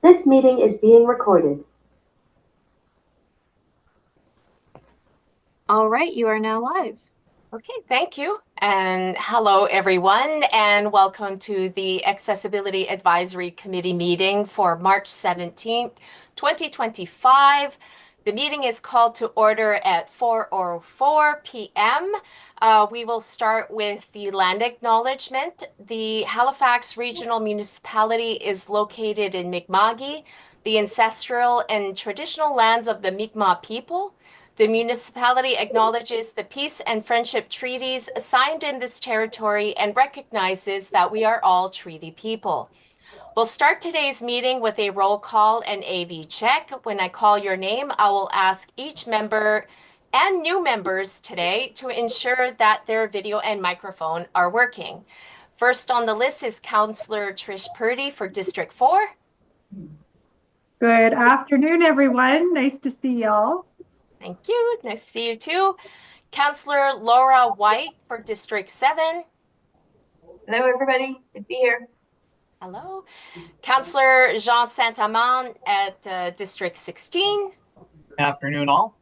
This meeting is being recorded. All right, you are now live. Okay, thank you. And hello, everyone, and welcome to the Accessibility Advisory Committee meeting for March 17th, 2025. The meeting is called to order at 4:04 p.m. We will start with the land acknowledgement. The Halifax Regional Municipality is located in Mi'kma'ki, the ancestral and traditional lands of the Mi'kmaq people. The municipality acknowledges the peace and friendship treaties signed in this territory and recognizes that we are all treaty people. We'll start today's meeting with a roll call and AV check. When I call your name, I will ask each member and new members today to ensure that their video and microphone are working. First on the list is Councillor Trish Purdy for District 4. Good afternoon, everyone. Nice to see y'all. Thank you. Nice to see you too. Councillor Laura White for District 7. Hello, everybody. Good to be here. Hello. Councillor Jean Saint-Amand at District 16. Afternoon, all.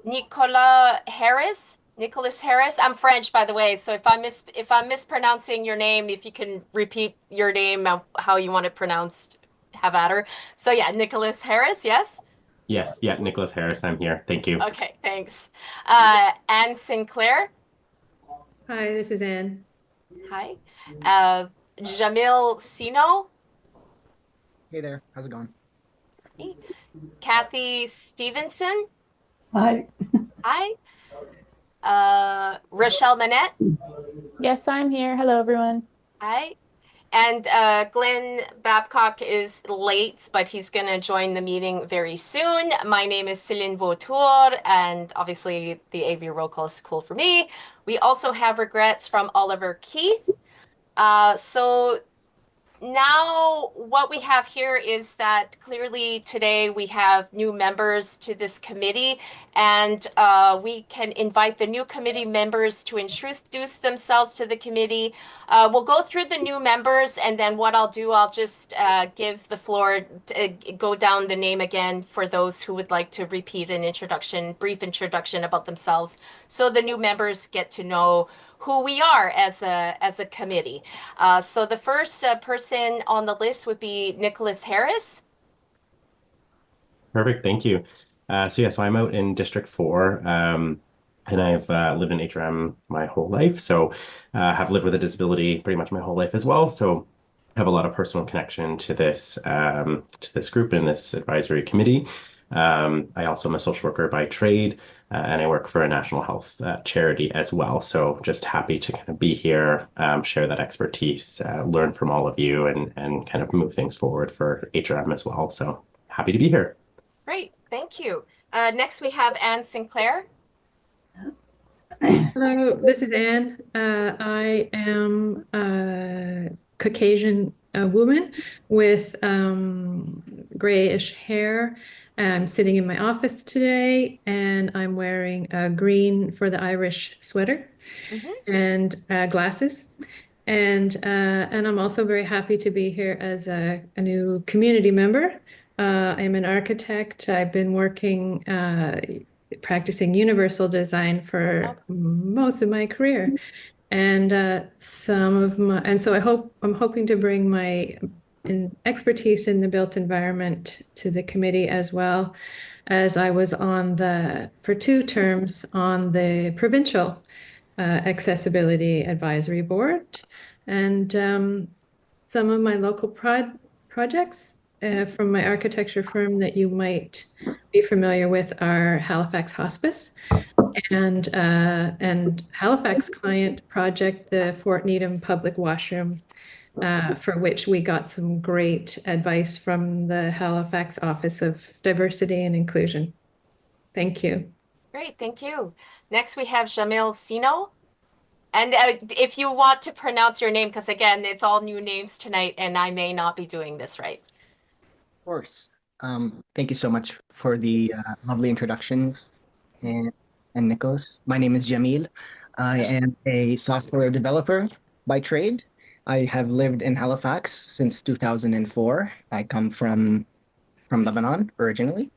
Nicolas Harris. I'm French, by the way, so if I'm mispronouncing your name, if you can repeat your name, how you want it pronounced, have at her. So yeah, Nicholas Harris, yes? Yes, yeah, Nicholas Harris, I'm here. Thank you. Okay, thanks. Anne Sinclair. Hi, this is Anne. Hi. Jamil Sino. Hey there, how's it going? Hey. Kathy Stevenson. Hi. Hi. Rochelle Manette. Yes, I'm here. Hello, everyone. Hi. And Glenn Babcock is late, but he's going to join the meeting very soon. My name is Céline Vautour, and obviously the AV roll call is cool for me. We also have regrets from Oliver Keith. So now what we have here is that clearly today we have new members to this committee, and we can invite the new committee members to introduce themselves to the committee. We'll go through the new members, and then what I'll do, I'll just give the floor to go down the name again for those who would like to repeat an introduction, brief introduction about themselves, so the new members get to know who we are as a committee. So the first person on the list would be Nicholas Harris. Perfect, thank you. So I'm out in District 4, and I've lived in HRM my whole life. So have lived with a disability pretty much my whole life as well. So have a lot of personal connection to this group and this advisory committee. I also am a social worker by trade, and I work for a national health charity as well. So just happy to kind of be here, share that expertise, learn from all of you, and kind of move things forward for HRM as well. So happy to be here. Great, thank you. Next we have Anne Sinclair. Hello, this is Anne. I am a Caucasian woman with grayish hair. I'm sitting in my office today, and I'm wearing a green for the Irish sweater and glasses. And I'm also very happy to be here as a new community member. I'm an architect. I've been working practicing universal design for most of my career, and I'm hoping to bring my expertise in the built environment to the committee, as well as I was for 2 terms on the provincial accessibility advisory board, and some of my local projects from my architecture firm that you might be familiar with are Halifax Hospice and Halifax client project, the Fort Needham Public Washroom, for which we got some great advice from the Halifax Office of Diversity and Inclusion. Thank you. Great, thank you. Next we have Jamil Sino. And if you want to pronounce your name, because again, it's all new names tonight, and I may not be doing this right. Of course. Thank you so much for the lovely introductions, and Nicholas. My name is Jamil. I am a software developer by trade. I have lived in Halifax since 2004. I come from Lebanon originally.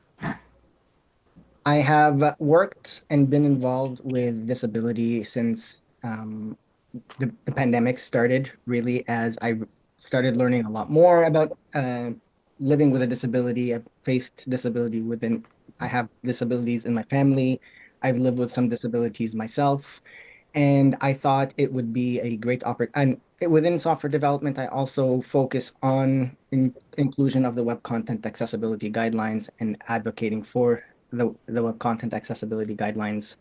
I have worked and been involved with disability since the pandemic started, really, as I started learning a lot more about living with a disability. I've faced disability I have disabilities in my family. I've lived with some disabilities myself. And I thought it would be a great opportunity. And within software development, I also focus on inclusion of the web content accessibility guidelines and advocating for the web content accessibility guidelines,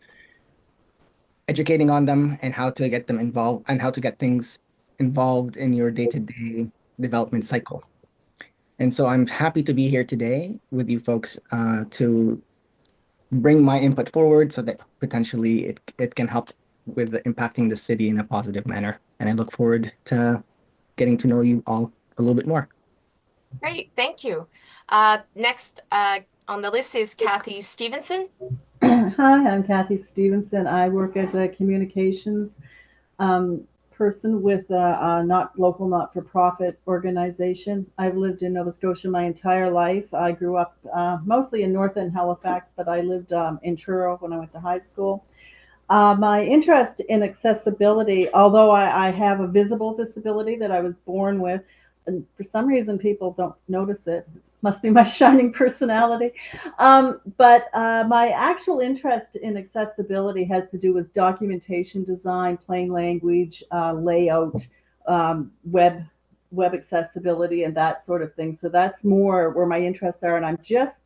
educating on them and how to get them involved and how to get things involved in your day-to-day development cycle. And so I'm happy to be here today with you folks to bring my input forward so that potentially it can help with impacting the city in a positive manner. And I look forward to getting to know you all a little bit more. Great, thank you. Next on the list is Kathy Stevenson. Hi, I'm Kathy Stevenson. I work as a communications person with a local not-for-profit organization. I've lived in Nova Scotia my entire life. I grew up mostly in North End Halifax, but I lived in Truro when I went to high school. My interest in accessibility, although I have a visible disability that I was born with, and for some reason people don't notice it. It must be my shining personality. But my actual interest in accessibility has to do with documentation design, plain language, layout, web accessibility, and that sort of thing. So that's more where my interests are. And I'm just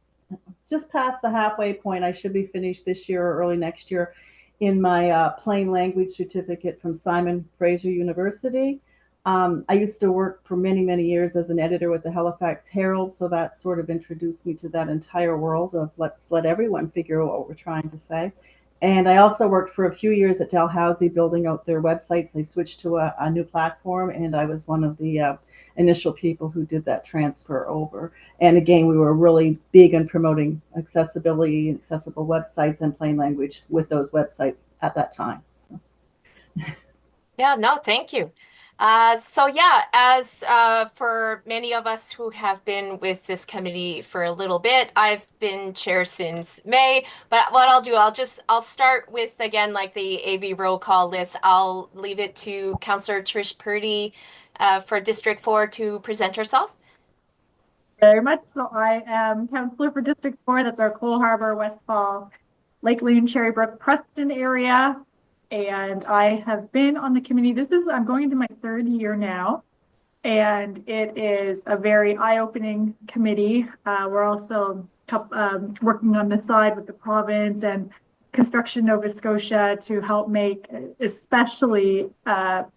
past the halfway point. I should be finished this year or early next year in my plain language certificate from Simon Fraser University. I used to work for many, many years as an editor with the Halifax Herald, so that sort of introduced me to that entire world of let's let everyone figure out what we're trying to say. And I also worked for a few years at Dalhousie building out their websites. They switched to a new platform, and I was one of the initial people who did that transfer over. And again, we were really big on promoting accessibility, accessible websites, and plain language with those websites at that time. So. Yeah, no, thank you. So yeah, as for many of us who have been with this committee for a little bit, I've been chair since May, but what I'll do, I'll start with, again, like the AV roll call list. I'll leave it to Councillor Trish Purdy for District 4 to present herself. Very much. So I am councillor for District 4. That's our Cole Harbour, Westfall, Lake Loon, Cherrybrook, Preston area. And I have been on the committee. I'm going into my third year now, and it is a very eye-opening committee. We're also working on the side with the province and Construction Nova Scotia to help make especially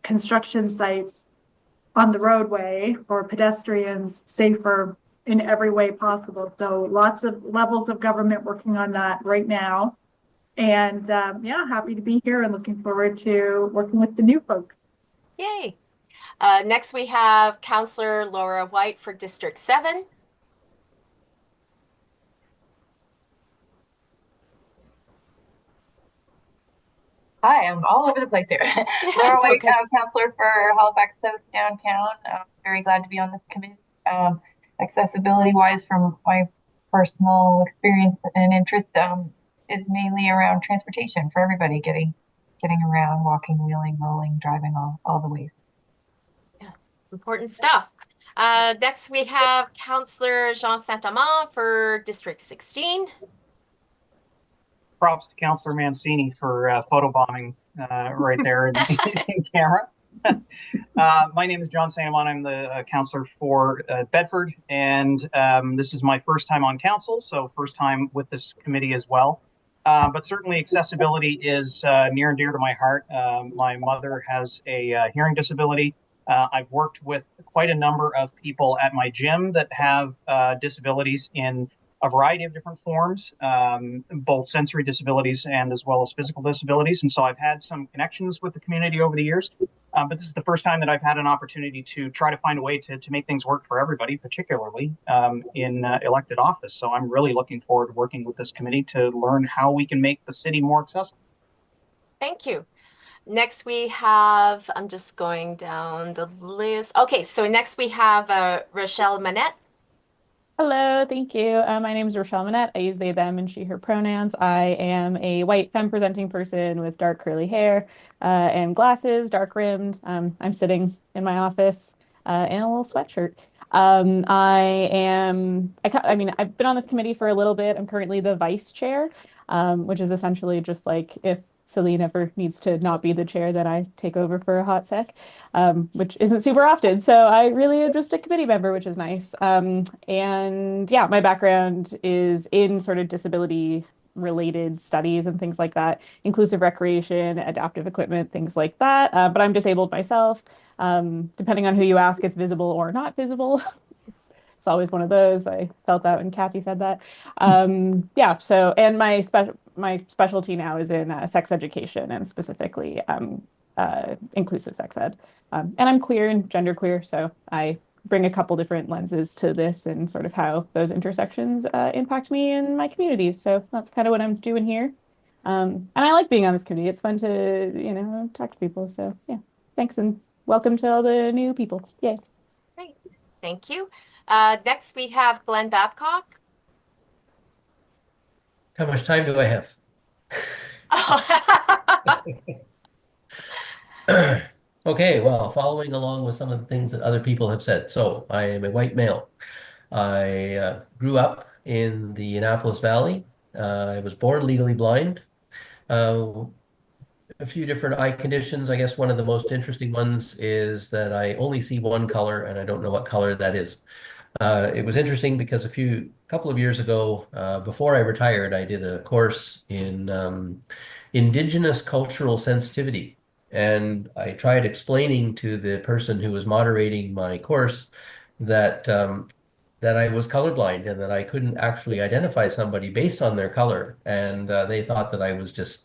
construction sites on the roadway for pedestrians safer in every way possible. So lots of levels of government working on that right now. And yeah, happy to be here and looking forward to working with the new folks. Yay. Next, we have Councillor Laura White for District 7. Hi, I'm all over the place here. Laura White, okay. Councillor for Halifax South Downtown. I'm very glad to be on this committee. Accessibility-wise, from my personal experience and interest, is mainly around transportation for everybody, getting around, walking, wheeling, rolling, driving, all the ways. Yeah, important stuff. Next, we have Councillor Jean Saint-Amand for District 16. Props to Councillor Mancini for photobombing right there in camera. My name is John Saint-Amand. I'm the councillor for Bedford, and this is my first time on council, so first time with this committee as well. But certainly accessibility is near and dear to my heart. My mother has a hearing disability. I've worked with quite a number of people at my gym that have disabilities in a variety of different forms, both sensory disabilities and as well as physical disabilities. And so I've had some connections with the community over the years. But this is the first time that I've had an opportunity to try to find a way to make things work for everybody, particularly in elected office. So I'm really looking forward to working with this committee to learn how we can make the city more accessible. Thank you. Next we have, I'm just going down the list. Okay, so next we have Rochelle Manette. Hello, thank you. My name is Rochelle Manette. I use they, them, and she, her pronouns. I am a white femme presenting person with dark curly hair and glasses, dark rimmed. I'm sitting in my office in a little sweatshirt. I mean, I've been on this committee for a little bit. I'm currently the vice chair, which is essentially just like if Celine ever needs to not be the chair, then I take over for a hot sec, which isn't super often. So I really am just a committee member, which is nice. And yeah, my background is in sort of disability related studies and things like that, inclusive recreation, adaptive equipment, things like that. But I'm disabled myself. Depending on who you ask, it's visible or not visible. It's always one of those. I felt that when Kathy said that. Yeah, so, and my specialty now is in sex education and specifically inclusive sex ed. And I'm queer and genderqueer, so I bring a couple different lenses to this and sort of how those intersections impact me and my communities. So that's kind of what I'm doing here. And I like being on this committee. It's fun to, talk to people. So yeah, thanks and welcome to all the new people. Yay. Great, thank you. Next we have Glenn Babcock. How much time do I have? Okay, well, following along with some of the things that other people have said. So I am a white male. I grew up in the Annapolis Valley. I was born legally blind. A few different eye conditions. I guess one of the most interesting ones is that I only see one color and I don't know what color that is. It was interesting because a couple of years ago, before I retired, I did a course in Indigenous cultural sensitivity. And I tried explaining to the person who was moderating my course that that I was colorblind and that I couldn't actually identify somebody based on their color. And they thought that I was just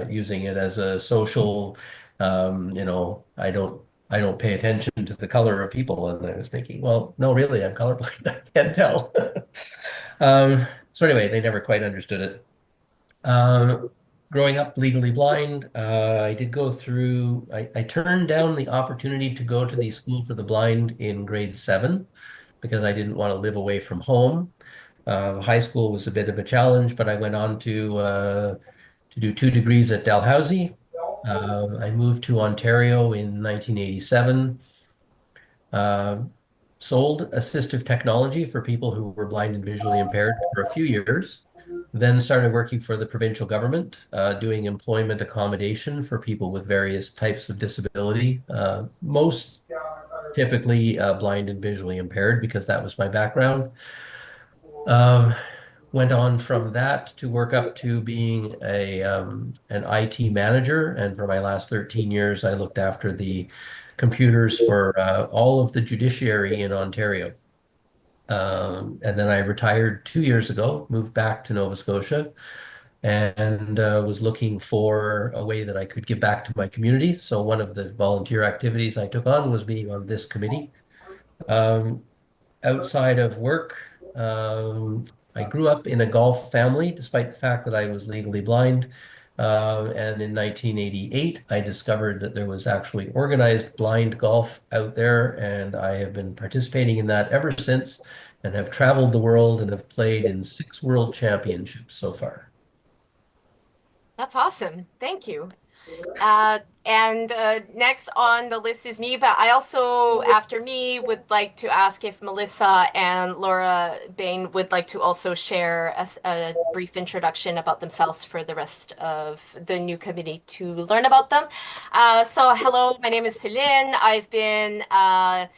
using it as a social, I don't pay attention to the color of people. And I was thinking, well, no, really, I'm colorblind. I can't tell. So anyway, they never quite understood it. Growing up legally blind, I did go through, I turned down the opportunity to go to the School for the Blind in grade 7 because I didn't want to live away from home. High school was a bit of a challenge, but I went on to do 2 degrees at Dalhousie. I moved to Ontario in 1987, sold assistive technology for people who were blind and visually impaired for a few years, then started working for the provincial government, doing employment accommodation for people with various types of disability, most typically blind and visually impaired because that was my background. Went on from that to work up to being an IT manager. And for my last 13 years, I looked after the computers for all of the judiciary in Ontario. And then I retired 2 years ago, moved back to Nova Scotia, and was looking for a way that I could give back to my community. So one of the volunteer activities I took on was being on this committee. Outside of work, I grew up in a golf family, despite the fact that I was legally blind. And in 1988, I discovered that there was actually organized blind golf out there, and I have been participating in that ever since and have traveled the world and have played in 6 world championships so far. That's awesome. Thank you. And next on the list is me, but I also, after me, would like to ask if Melissa and Laura Bain would like to also share a brief introduction about themselves for the rest of the new committee to learn about them. So hello, my name is Celine. I've been I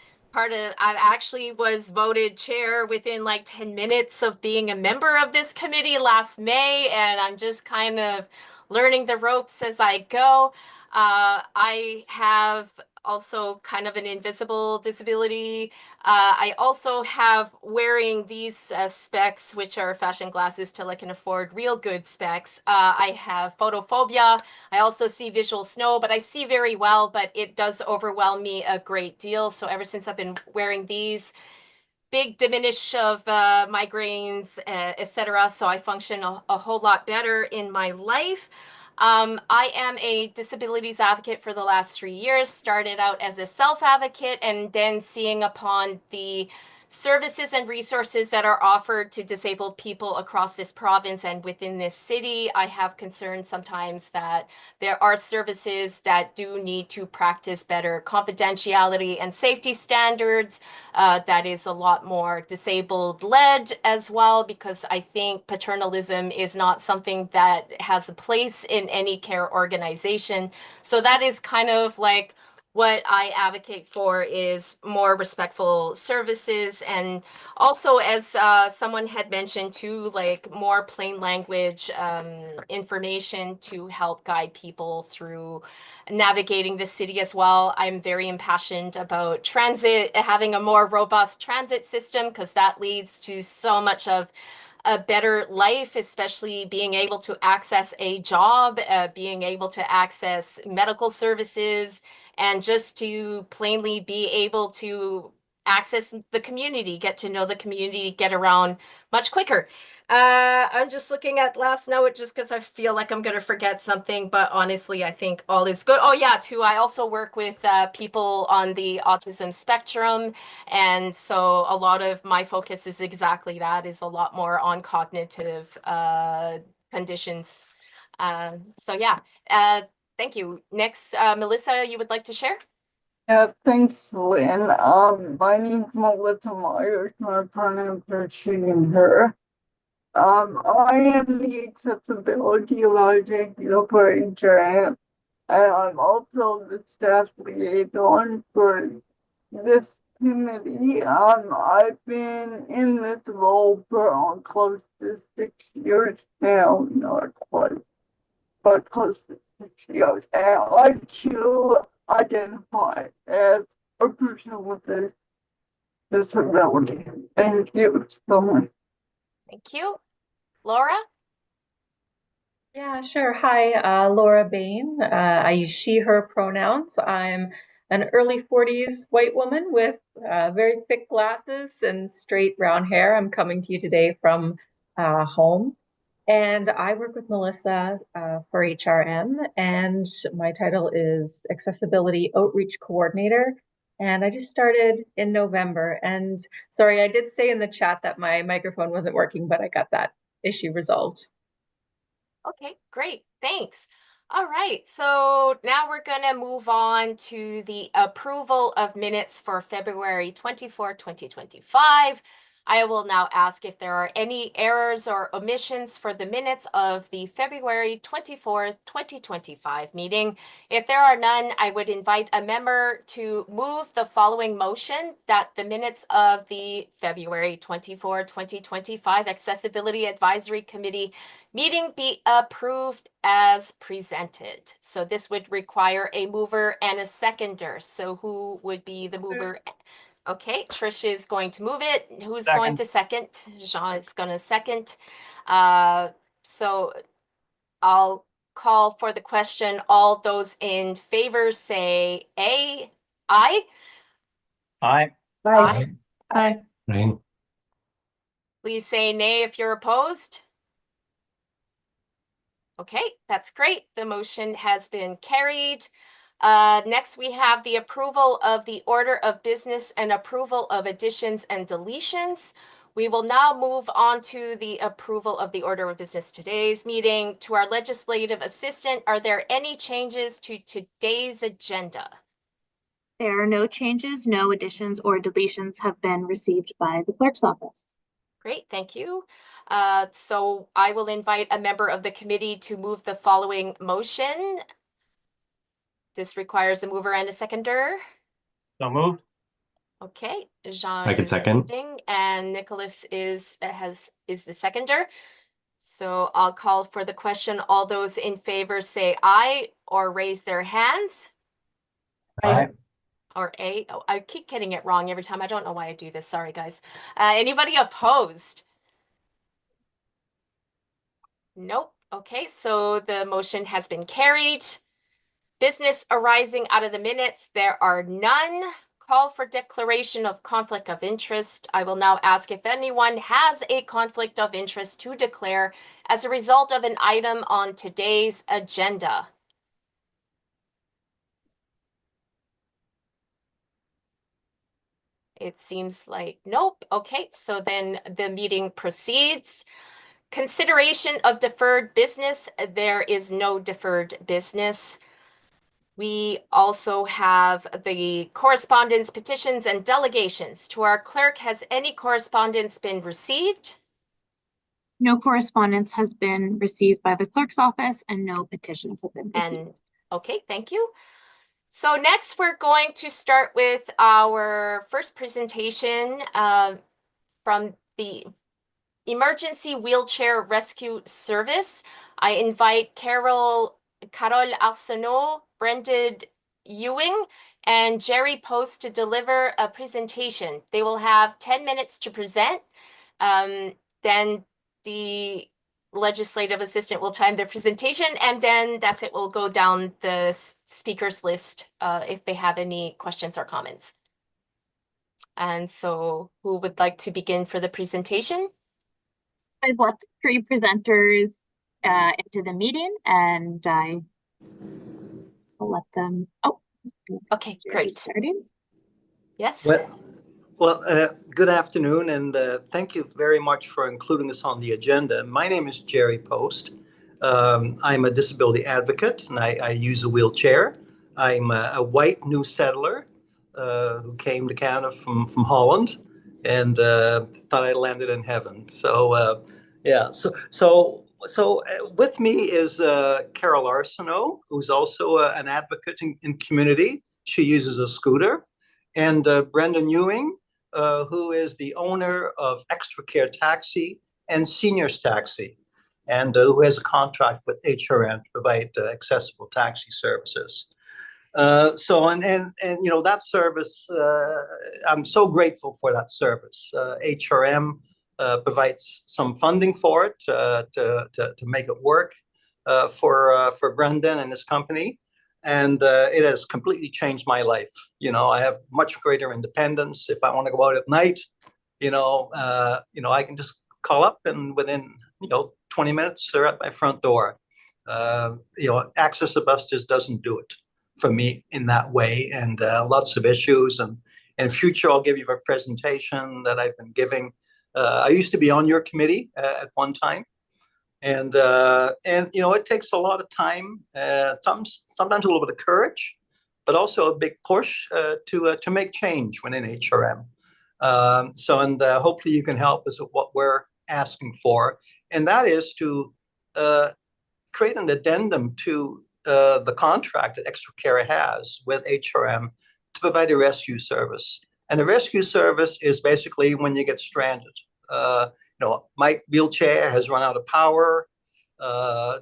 actually was voted chair within like 10 minutes of being a member of this committee last May, and I'm just kind of learning the ropes as I go. I have also kind of an invisible disability. I also have wearing these specs, which are fashion glasses till I can afford real good specs. I have photophobia. I also see visual snow, but I see very well, but it does overwhelm me a great deal. So ever since I've been wearing these, big diminish of migraines, etc. So I function a whole lot better in my life. I am a disabilities advocate for the last 3 years, started out as a self-advocate and then seeing upon the services and resources that are offered to disabled people across this province and within this city. I have concerns sometimes that there are services that do need to practice better confidentiality and safety standards. That is a lot more disabled led as well, because I think paternalism is not something that has a place in any care organization. So that is kind of like what I advocate for, is more respectful services. And also, as someone had mentioned too, like more plain language information to help guide people through navigating the city as well. I'm very impassioned about transit, having a more robust transit system, because that leads to so much of a better life, especially being able to access a job, being able to access medical services, and just to plainly be able to access the community, get to know the community, get around much quicker. I'm just looking at last note just because I feel like I'm going to forget something, but honestly, I think all is good. Oh yeah, too, I also work with people on the autism spectrum. And so a lot of my focus is exactly that, is a lot more on cognitive conditions. So yeah, thank you. Next, Melissa, you would like to share? Yeah, thanks, Lynn. My name's Melissa Myers. My pronouns are she and her. I am the accessibility advisor for HRM, and I'm also the staff liaison for this committee. I've been in this role for close to 6 years now, not quite, but close to 6 years. And I too identify as a person with a disability. Thank you so much. Thank you. Laura? Yeah, sure. Hi, Laura Bain. I use she, her pronouns. I'm an early 40s white woman with very thick glasses and straight brown hair. I'm coming to you today from home. And I work with Melissa for HRM, and my title is Accessibility Outreach Coordinator. And I just started in November. And sorry, I did say in the chat that my microphone wasn't working, but I got that issue resolved. Okay, great. Thanks. All right, so now we're going to move on to the approval of minutes for February 24, 2025. I will now ask if there are any errors or omissions for the minutes of the February 24th, 2025 meeting. If there are none, I would invite a member to move the following motion: that the minutes of the February 24, 2025 Accessibility Advisory Committee meeting be approved as presented. So this would require a mover and a seconder. So who would be the mover? Okay, Trish is going to move it. Who's going to second? Jean is going to second. So I'll call for the question. All those in favor say aye. Aye. Aye. Aye. Right. Please say nay if you're opposed. Okay, that's great. The motion has been carried. Next, we have the approval of the order of business and approval of additions and deletions. We will now move on to the approval of the order of business today's meeting. To our legislative assistant, are there any changes to today's agenda? There are no changes, no additions or deletions have been received by the clerk's office. Great, thank you. So I will invite a member of the committee to move the following motion. This requires a mover and a seconder. So moved. Okay, Jean I can is second. moving, and Nicholas is the seconder. So I'll call for the question. All those in favor say aye or raise their hands. Aye. Or A. Oh, I keep getting it wrong every time. I don't know why I do this. Sorry, guys. Anybody opposed? Nope. Okay, so the motion has been carried. Business arising out of the minutes, there are none. call for declaration of conflict of interest. I will now ask if anyone has a conflict of interest to declare as a result of an item on today's agenda. It seems like nope. Okay, so then the meeting proceeds. Consideration of deferred business. There is no deferred business. We also have the correspondence, petitions, and delegations. To our clerk, has any correspondence been received? No correspondence has been received by the clerk's office and no petitions have been received. And okay, thank you. So next we're going to start with our first presentation from the Emergency Wheelchair Rescue Service. I invite Carol Arsenault, Brendan Ewing, and Jerry Post to deliver a presentation. They will have 10 minutes to present. Then the legislative assistant will time their presentation, and then that's it. We'll go down the speakers list if they have any questions or comments. And so who would like to begin for the presentation? I've let the three presenters into the meeting, and I will let them. Oh, okay, great. Starting. Yes. Good afternoon, and thank you very much for including us on the agenda. My name is Jerry Post. I'm a disability advocate, and I use a wheelchair. I'm a white new settler who came to Canada from Holland, and thought I landed in heaven. So, yeah. So with me is Carol Arsenault, who's also an advocate in community. She uses a scooter, and Brendan Ewing, who is the owner of Extra Care Taxi and Seniors Taxi, and who has a contract with HRM to provide accessible taxi services. So you know, that service, I'm so grateful for that service. HRM provides some funding for it to make it work for Brendan and his company. And it has completely changed my life. You know, I have much greater independence. If I want to go out at night, you know, I can just call up, and within 20 minutes they're at my front door. You know, Access to Bus just doesn't do it for me in that way, and lots of issues. And in future, I'll give you a presentation that I've been giving. I used to be on your committee at one time. And you know, it takes a lot of time, sometimes a little bit of courage, but also a big push to make change within HRM. Hopefully you can help us with what we're asking for, and that is to create an addendum to the contract that Extra Care has with HRM to provide a rescue service. And the rescue service is basically when you get stranded. You know, my wheelchair has run out of power.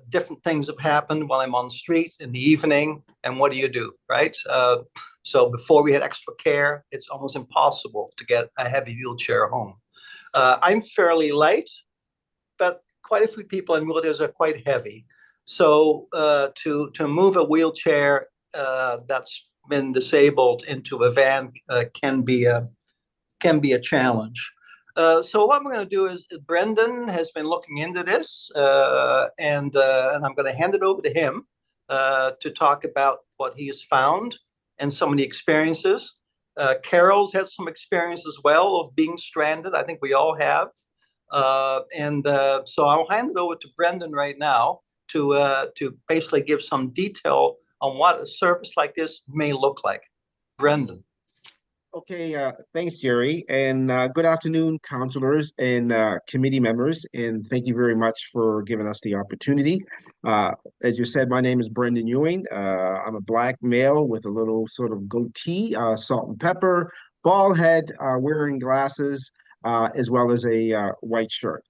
Different things have happened while I'm on the street in the evening. And what do, right? So before we had Extra Care, it's almost impossible to get a heavy wheelchair home. I'm fairly light, but quite a few people in wheelchairs are quite heavy. So to move a wheelchair that's been disabled into a van can be a challenge. So what I'm going to do is Brendan has been looking into this, and I'm going to hand it over to him to talk about what he has found and some of the experiences. Carol's had some experience as well of being stranded. I think we all have. So I'll hand it over to Brendan right now to basically give some detail on what a service like this may look like. Brendan. Okay, thanks, Jerry, and good afternoon, councilors and committee members, and thank you very much for giving us the opportunity. As you said, my name is Brendan Ewing. I'm a black male with a little sort of goatee, salt and pepper, bald head, wearing glasses, as well as a white shirt.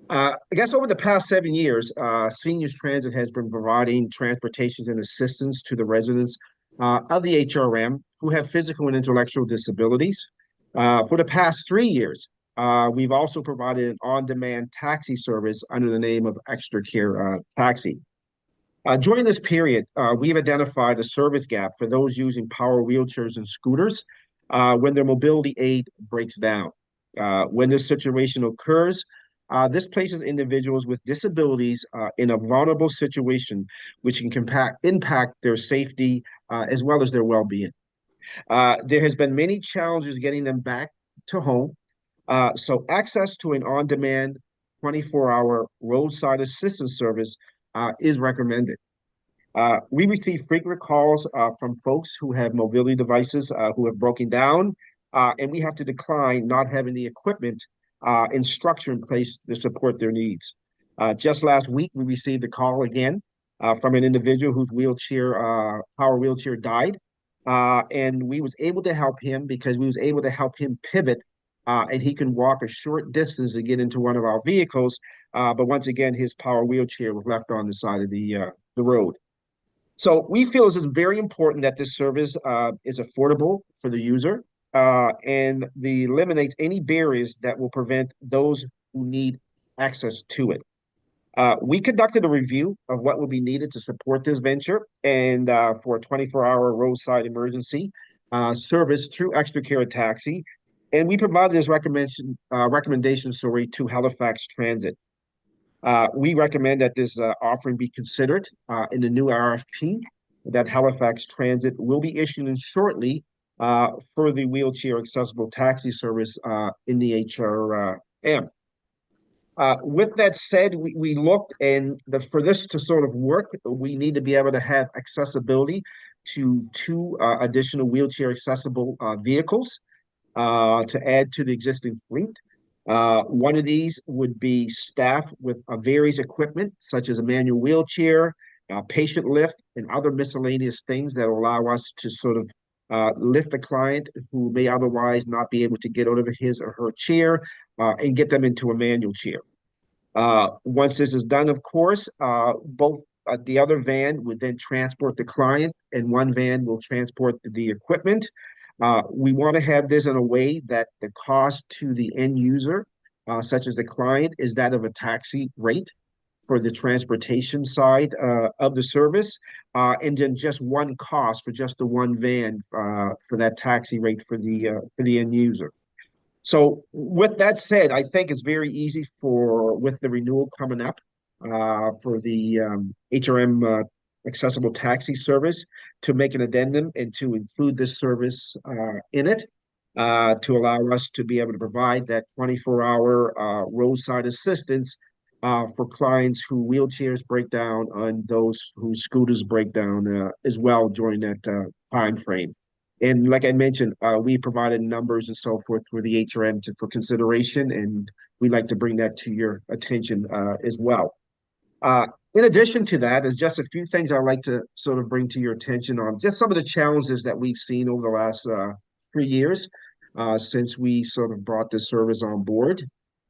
I guess over the past 7 years, Seniors Transit has been providing transportation and assistance to the residents of the HRM who have physical and intellectual disabilities. For the past 3 years, we've also provided an on-demand taxi service under the name of Extra Care Taxi. During this period, we've identified a service gap for those using power wheelchairs and scooters when their mobility aid breaks down. When this situation occurs, this places individuals with disabilities in a vulnerable situation, which can impact their safety as well as their well-being. There has been many challenges getting them back to home. So access to an on-demand 24-hour roadside assistance service is recommended. We receive frequent calls from folks who have mobility devices who have broken down, and we have to decline not having the equipment and structure in place to support their needs. Just last week, we received a call again from an individual whose power wheelchair died. And we was able to help him because we was able to help him pivot and he can walk a short distance to get into one of our vehicles. But once again, his power wheelchair was left on the side of the road. So we feel this is very important that this service is affordable for the user and eliminates any barriers that will prevent those who need access to it. We conducted a review of what will be needed to support this venture and for a 24-hour roadside emergency service through ExtraCare Taxi. And we provided this recommendation to Halifax Transit. We recommend that this offering be considered in the new RFP that Halifax Transit will be issuing shortly for the wheelchair accessible taxi service in the HRM. With that said, we looked and for this to sort of work, we need to be able to have accessibility to 2 additional wheelchair accessible vehicles to add to the existing fleet. One of these would be staffed with various equipment, such as a manual wheelchair, patient lift, and other miscellaneous things that allow us to sort of lift a client who may otherwise not be able to get out of his or her chair and get them into a manual chair. Once this is done, of course, both the other van would then transport the client and one van will transport the equipment. We want to have this in a way that the cost to the end user, such as the client, is that of a taxi rate for the transportation side of the service, and then just one cost for just the one van for that taxi rate for the end user. So with that said, I think it's very easy with the renewal coming up for the HRM accessible taxi service to make an addendum and to include this service in it to allow us to be able to provide that 24-hour roadside assistance for clients whose wheelchairs break down and those whose scooters break down as well during that time frame. And like I mentioned, we provided numbers and so forth for the HRM for consideration, and we'd like to bring that to your attention as well. In addition to that, there's just a few things I'd like to sort of bring to your attention on just some of the challenges that we've seen over the last 3 years since we sort of brought this service on board.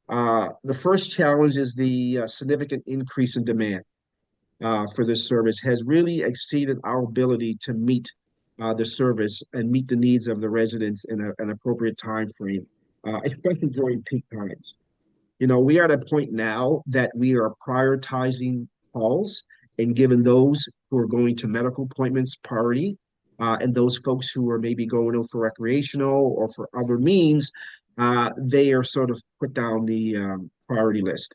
The first challenge is the significant increase in demand for this service has really exceeded our ability to meet the service and meet the needs of the residents in an appropriate time frame, especially during peak times. You know, we are at a point now that we are prioritizing calls and giving those who are going to medical appointments priority, and those folks who are maybe going out for recreational or for other means, they are sort of put down the priority list,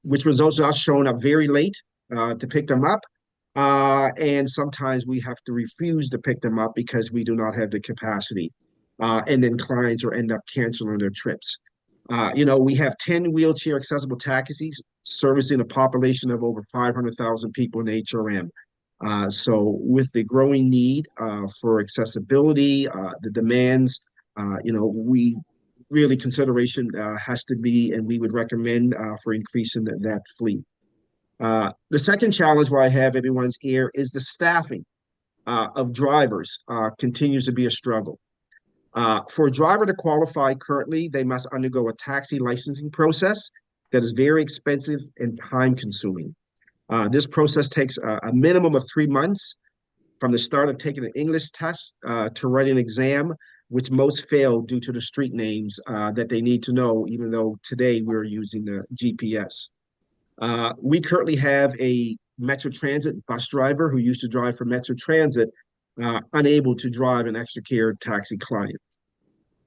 which results in us showing up very late to pick them up. And sometimes we have to refuse to pick them up because we do not have the capacity. And then clients will end up canceling their trips. You know, we have 10 wheelchair accessible taxis servicing a population of over 500,000 people in HRM. So with the growing need for accessibility, the demands, you know, we really consideration has to be, and we would recommend for increasing that fleet. The second challenge where I have everyone's ear is the staffing of drivers continues to be a struggle. For a driver to qualify currently, they must undergo a taxi licensing process that is very expensive and time consuming. This process takes a minimum of 3 months from the start of taking an English test to writing an exam, which most fail due to the street names that they need to know, even though today we're using the GPS. We currently have a Metro Transit bus driver who used to drive for Metro Transit, unable to drive an ExtraCare taxi client.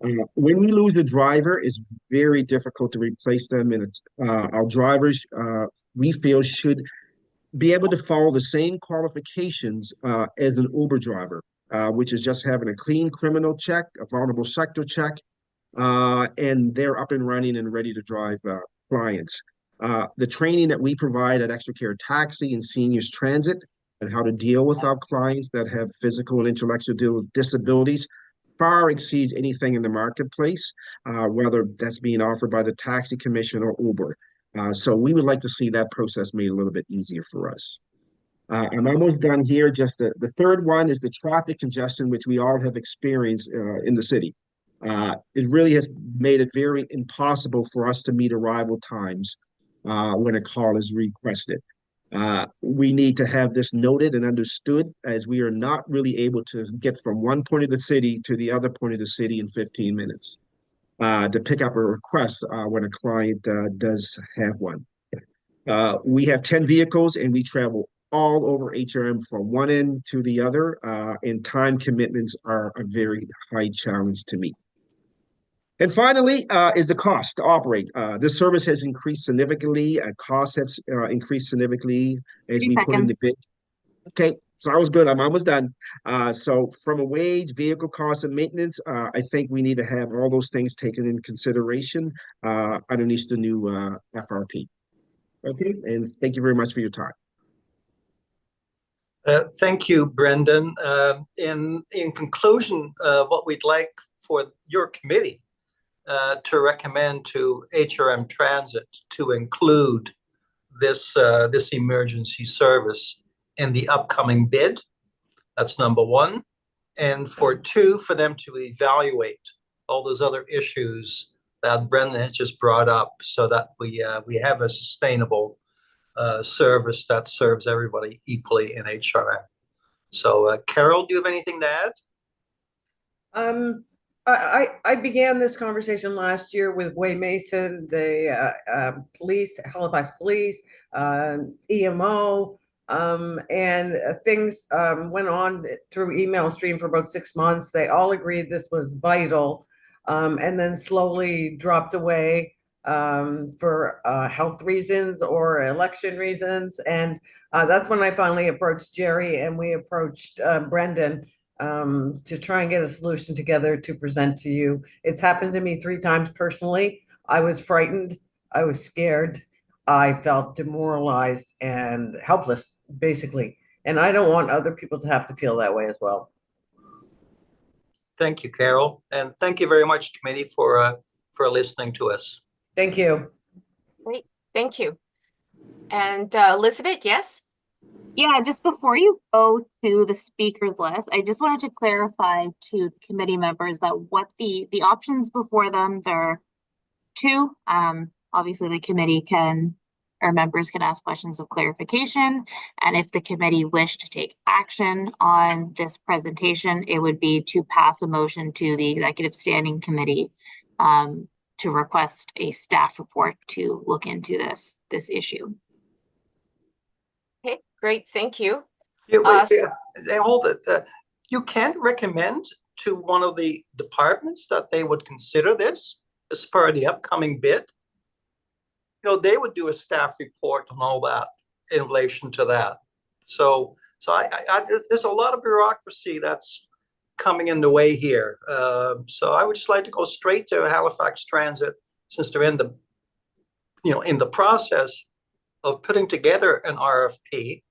When we lose a driver, it's very difficult to replace them, and our drivers, we feel, should be able to follow the same qualifications as an Uber driver, which is just having a clean criminal check, a vulnerable sector check, and they're up and running and ready to drive clients. The training that we provide at Extra Care Taxi and Seniors Transit and how to deal with our clients that have physical and intellectual disabilities far exceeds anything in the marketplace, whether that's being offered by the Taxi Commission or Uber. So we would like to see that process made a little bit easier for us. I'm almost done here. Just the third one is the traffic congestion, which we all have experienced in the city. It really has made it very impossible for us to meet arrival times when a call is requested. We need to have this noted and understood, as we are not really able to get from one point of the city to the other point of the city in 15 minutes to pick up a request when a client does have one. We have 10 vehicles and we travel all over HRM from one end to the other, and time commitments are a very high challenge to meet. And finally, is the cost to operate. This service has increased significantly. Costs have increased significantly as we put in the bid. Okay, so I was good. I'm almost done. So from a wage, vehicle costs, and maintenance, I think we need to have all those things taken in consideration underneath the new FRP. Okay, and thank you very much for your time. Thank you, Brendan. In conclusion, what we'd like for your committee to recommend to HRM Transit to include this emergency service in the upcoming bid. That's number one. And for two, for them to evaluate all those other issues that Brendan had just brought up, so that we have a sustainable service that serves everybody equally in HRM. So, Carol, do you have anything to add? I began this conversation last year with Wade Mason, the police, Halifax Police, EMO, and things went on through email stream for about 6 months. They all agreed this was vital, and then slowly dropped away for health reasons or election reasons. And that's when I finally approached Jerry, and we approached Brendan to try and get a solution together to present to you. It's happened to me 3 times personally. I was frightened. I was scared. I felt demoralized and helpless, basically. And I don't want other people to have to feel that way as well. Thank you, Carol. And thank you very much, committee, for listening to us. Thank you. Great. Thank you. And Elizabeth, yes? Yeah, just before you go to the speakers list, I just wanted to clarify to the committee members that what the options before them, there are 2. Obviously, the committee can, or members can ask questions of clarification. And if the committee wished to take action on this presentation, it would be to pass a motion to the Executive Standing Committee to request a staff report to look into this issue. Okay, great, thank you. Hold it. You can't recommend to one of the departments that they would consider this as part of the upcoming bid? You know, they would do a staff report and all that in relation to that. So there's a lot of bureaucracy that's coming in the way here. So I would just like to go straight to Halifax Transit, since they're in the process of putting together an RFP,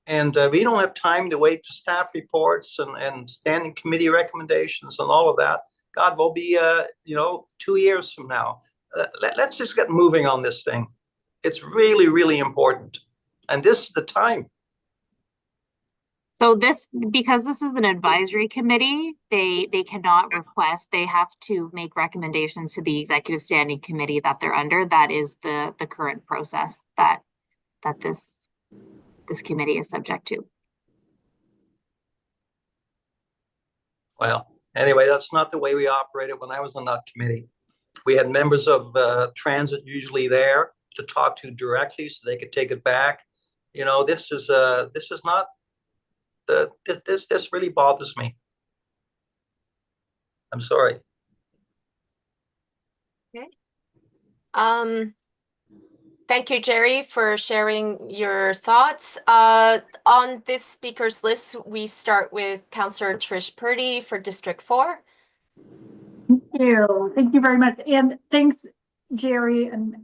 and we don't have time to wait for staff reports and standing committee recommendations and all of that. God, we'll be 2 years from now. Let's just get moving on this thing. It's really, really important, and this is the time. So because this is an advisory committee, they cannot request, they have to make recommendations to the Executive Standing Committee that they're under. That is the current process that this committee is subject to. Well, anyway, that's not the way we operated when I was on that committee. We had members of transit usually there to talk to directly, so they could take it back. You know, this is not this really bothers me. I'm sorry. Okay. Thank you, Jerry, for sharing your thoughts. On this speakers list, we start with Councillor Trish Purdy for District 4. Thank you. Thank you very much. And thanks, Jerry and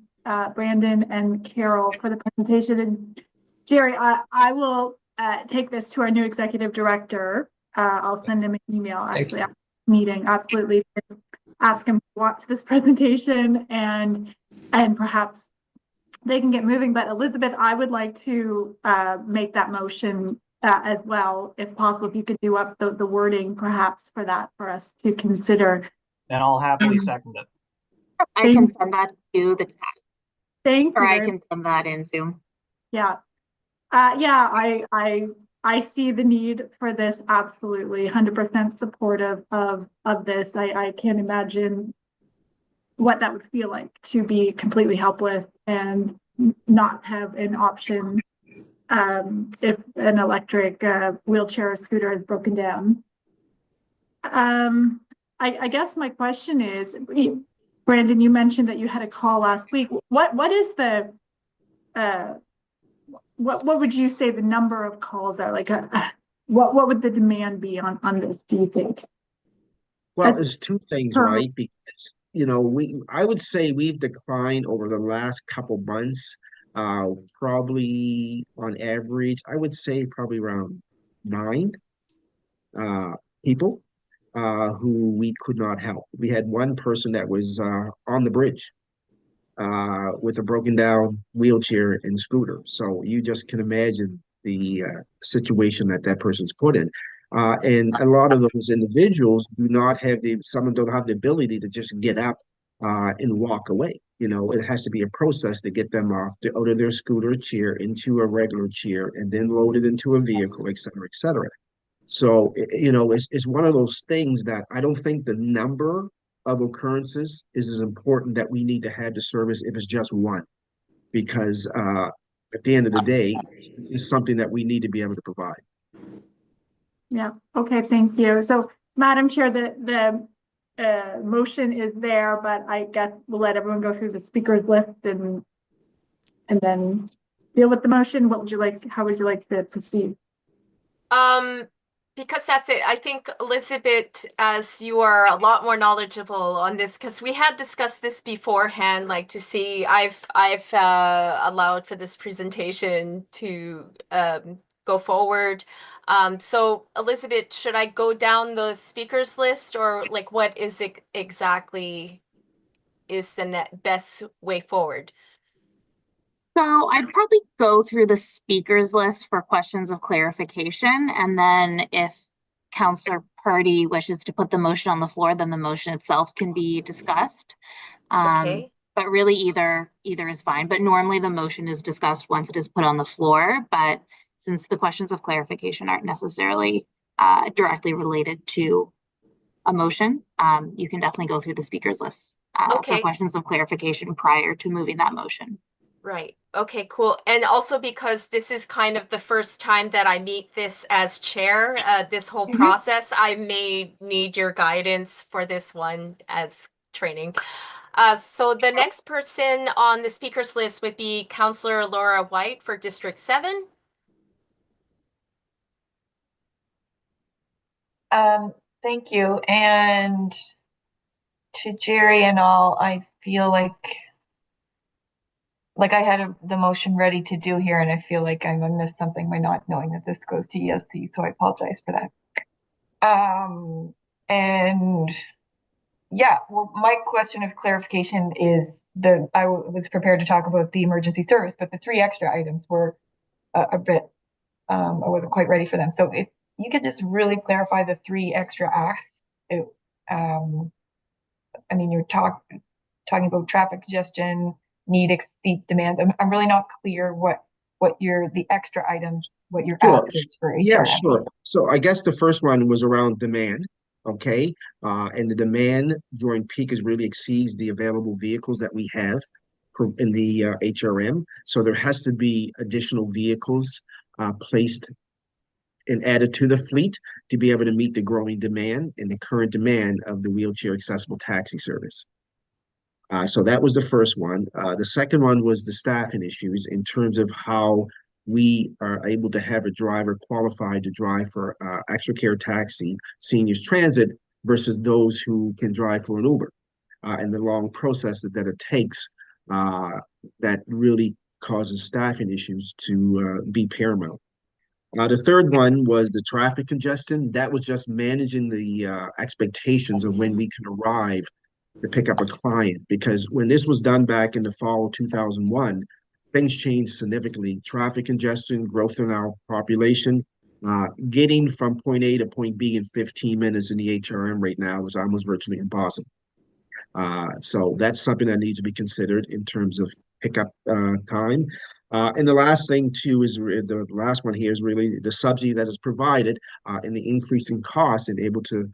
Brandon and Carol for the presentation. And Jerry, I will take this to our new executive director. I'll send him an email actually after the meeting. Absolutely. Ask him to watch this presentation and perhaps they can get moving. But Elizabeth, I would like to make that motion as well, if possible. If you could do up the wording perhaps for that for us to consider. And I'll happily second it. I can send that to the chat. Thank you. Or I can send that in Zoom. Yeah. I see the need for this. Absolutely. 100% supportive of this. I can't imagine what that would feel like to be completely helpless and not have an option if an electric wheelchair or scooter is broken down. I guess my question is, Brandon, you mentioned that you had a call last week. What is the what would you say the number of calls are? Like what would the demand be on this, do you think? Well, there's two things, right? Because I would say we've declined over the last couple months, probably on average, I would say probably around 9 people who we could not help. We had one person that was on the bridge with a broken down wheelchair and scooter. So you just can imagine the situation that person's put in. And a lot of those individuals some don't have the ability to just get up and walk away. It has to be a process to get them out of their scooter chair into a regular chair and then loaded into a vehicle, et cetera, et cetera. So, it's one of those things that I don't think the number of occurrences is as important that we need to have the service if it's just one, because at the end of the day, it's something that we need to be able to provide. Yeah. Okay. Thank you. So, Madam Chair, the motion is there, but I guess we'll let everyone go through the speakers list and then deal with the motion. What would you like? How would you like to proceed? Because that's it. I think, Elizabeth, as you are a lot more knowledgeable on this, because we had discussed this beforehand, like to see, I've allowed for this presentation to go forward. So Elizabeth, should I go down the speakers list, or like what is it exactly is the best way forward? So I'd probably go through the speakers list for questions of clarification. And then if Councillor Purdy wishes to put the motion on the floor, then the motion itself can be discussed. Okay. But really either is fine. But normally the motion is discussed once it is put on the floor. But since the questions of clarification aren't necessarily directly related to a motion, you can definitely go through the speakers list for questions of clarification prior to moving that motion. Right. Okay, cool. And also because this is kind of the first time that I meet this as chair, this whole process, I may need your guidance for this one as training. So the next person on the speakers list would be Councillor Laura White for District 7. Thank you. And to Jerry and all, I feel like I had the motion ready to do here, and I feel like I'm gonna miss something by not knowing that this goes to ESC, so I apologize for that. And yeah, well, my question of clarification is I was prepared to talk about the emergency service, but the 3 extra items were a bit, I wasn't quite ready for them. So if you could just really clarify the 3 extra acts. I mean, you're talking about traffic congestion, need exceeds demands. I'm really not clear what the extra items, what your ask is for HRM. Yeah, sure. So I guess the first one was around demand. Okay. And the demand during peak really exceeds the available vehicles that we have in the HRM. So there has to be additional vehicles placed and added to the fleet to be able to meet the growing demand and the current demand of the wheelchair accessible taxi service. So that was the first one. The second one was the staffing issues in terms of how we are able to have a driver qualified to drive for Extra Care Taxi Seniors Transit versus those who can drive for an Uber, and the long process that it takes that really causes staffing issues to be paramount. The third one was the traffic congestion. That was just managing the expectations of when we can arrive to pick up a client. Because when this was done back in the fall of 2001, things changed significantly. Traffic congestion, growth in our population, getting from point A to point B in 15 minutes in the HRM right now is almost virtually impossible. So that's something that needs to be considered in terms of pickup time. And the last thing too is the last one here is really the subsidy that is provided and the increase in cost and able to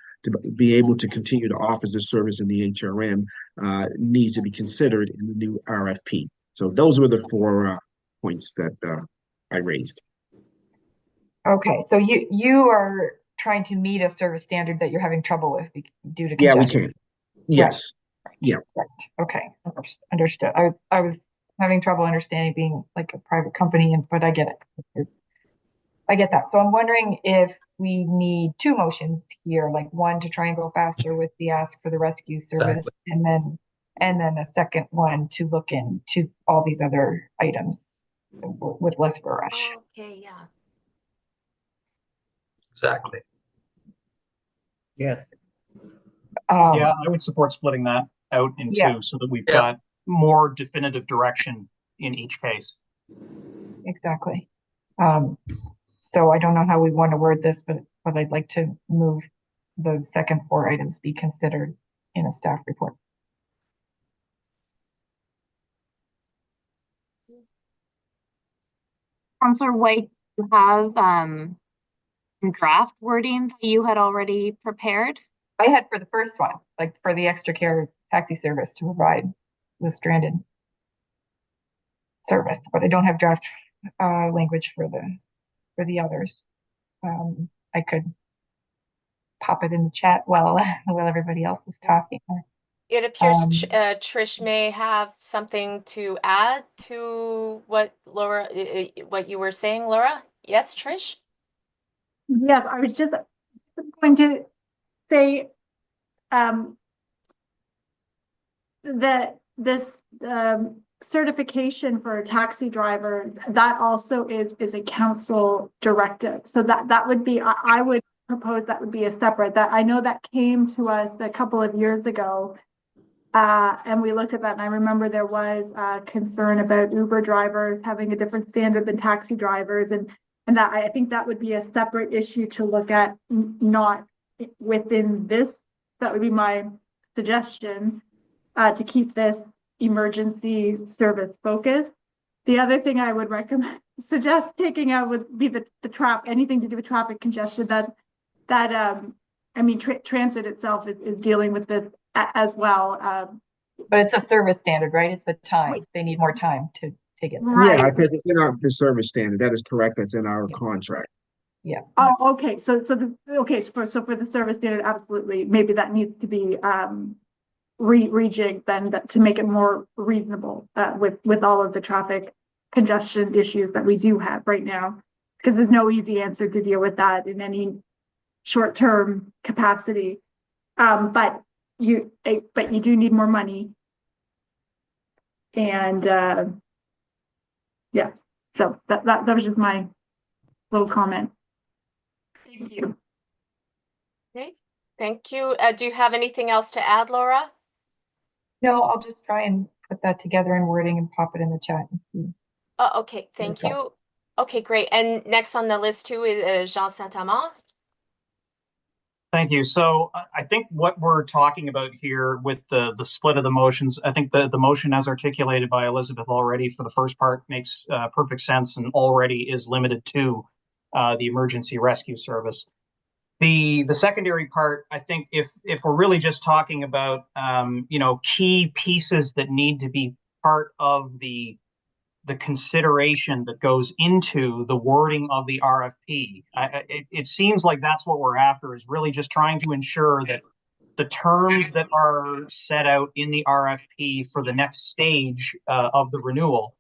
be able to continue to offer the service in the HRM needs to be considered in the new RFP. So those were the 4 points that I raised. Okay, so you are trying to meet a service standard that you're having trouble with due to congestion. Yeah, we can. Yes. Right. Yeah. Right. Okay. Understood. I was having trouble understanding being like a private company, but I get it. I get that. So I'm wondering if we need 2 motions here, like one to try and go faster with the ask for the rescue service, and then a second one to look into all these other items with less of a rush. Okay, yeah. Exactly. Yes. Yeah, I would support splitting that out in 2 so that we've got more definitive direction in each case. Exactly. So I don't know how we want to word this, but I'd like to move the second 4 items be considered in a staff report. Councillor White, you have some draft wording that you had already prepared? I had for the first one, like for the Extra Care Taxi service to provide the stranded service, but I don't have draft language for the others. I could pop it in the chat while everybody else is talking. It appears Trish may have something to add to what Laura, what you were saying, Laura. Yes, Trish? Yes, I was just going to say that this certification for a taxi driver, that also is a council directive. So that would be, I would propose that would be a separate, that I know that came to us a couple of years ago. And we looked at that, and I remember there was concern about Uber drivers having a different standard than taxi drivers, and that I think that would be a separate issue to look at, not within this. That would be my suggestion, to keep this emergency service focus. The other thing I would suggest taking out would be the anything to do with traffic congestion. I mean, transit itself is dealing with this as well. But it's a service standard, right? It's the time. They need more time to get there. Right. Yeah, because it's in the service standard. That is correct. That's in our contract. Yeah. Oh, okay. So for the service standard, absolutely. Maybe that needs to be rejigged then to make it more reasonable with all of the traffic congestion issues that we do have right now, because there's no easy answer to deal with that in any short-term capacity. But you do need more money, and yeah. So that was just my little comment. Thank you. Okay, thank you. Do you have anything else to add, Laura? No, I'll just try and put that together in wording and pop it in the chat and see. Okay, thank you. Okay, great. And next on the list too is Jean Saint-Amand. Thank you. So I think what we're talking about here with the split of the motions, I think the motion as articulated by Elizabeth already for the first part makes perfect sense and already is limited to the emergency rescue service. The secondary part, I think if we're really just talking about key pieces that need to be part of the consideration that goes into the wording of the RFP, it seems like that's what we're after, is really just trying to ensure that the terms that are set out in the RFP for the next stage of the renewal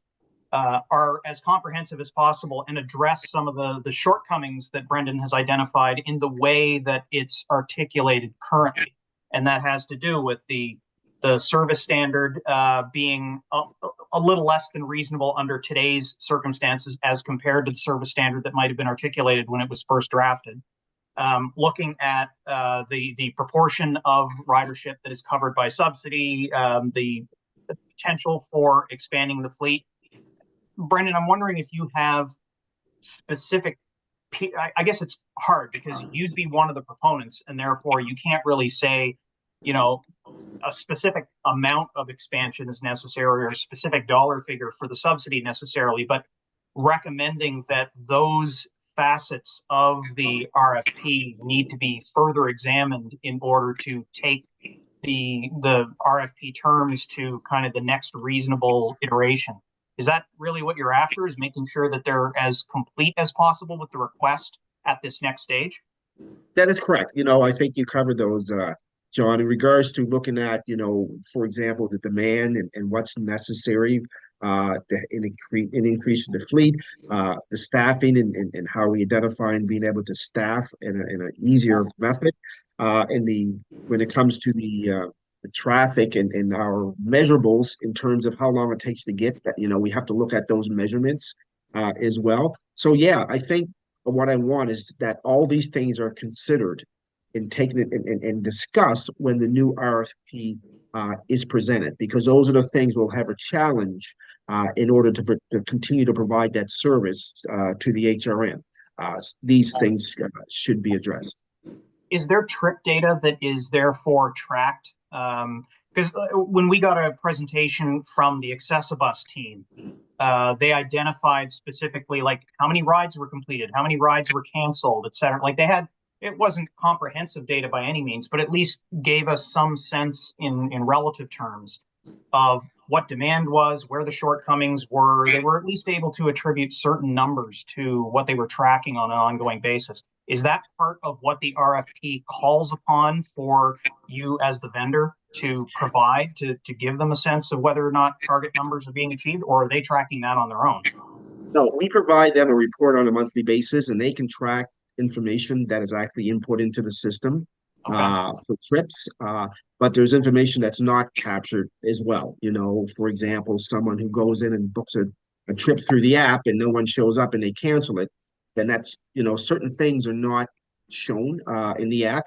are as comprehensive as possible and address some of the shortcomings that Brendan has identified in the way that it's articulated currently. And that has to do with the service standard being a little less than reasonable under today's circumstances as compared to the service standard that might have been articulated when it was first drafted. Looking at the proportion of ridership that is covered by subsidy, the potential for expanding the fleet. Brendan, I'm wondering if you have specific, I guess it's hard because you'd be one of the proponents and therefore you can't really say, you know, a specific amount of expansion is necessary or a specific dollar figure for the subsidy necessarily, but recommending that those facets of the RFP need to be further examined in order to take the RFP terms to kind of the next reasonable iteration. Is that really what you're after, is making sure that they're as complete as possible with the request at this next stage? That is correct. You know, I think you covered those, John, in regards to looking at, you know, for example, the demand and what's necessary in increasing the fleet, the staffing and how we identify and being able to staff in an easier method. When it comes to the traffic and our measurables in terms of how long it takes to get that, you know, we have to look at those measurements as well. So yeah, I think what I want is that all these things are considered and taken and discussed when the new RFP is presented, because those are the things we'll have a challenge in order to continue to provide that service to the HRM. These things should be addressed. Is there trip data that is therefore tracked? Because when we got a presentation from the Accessibus team, they identified specifically like how many rides were completed, how many rides were canceled, et cetera. Like it wasn't comprehensive data by any means, but at least gave us some sense in relative terms of what demand was, where the shortcomings were. They were at least able to attribute certain numbers to what they were tracking on an ongoing basis. Is that part of what the RFP calls upon for you as the vendor to provide, to give them a sense of whether or not target numbers are being achieved, or are they tracking that on their own? No, we provide them a report on a monthly basis, and they can track information that is actually input into the system for trips. But there's information that's not captured as well. You know, for example, someone who goes in and books a trip through the app and no one shows up and they cancel it, then that's, you know, certain things are not shown in the app.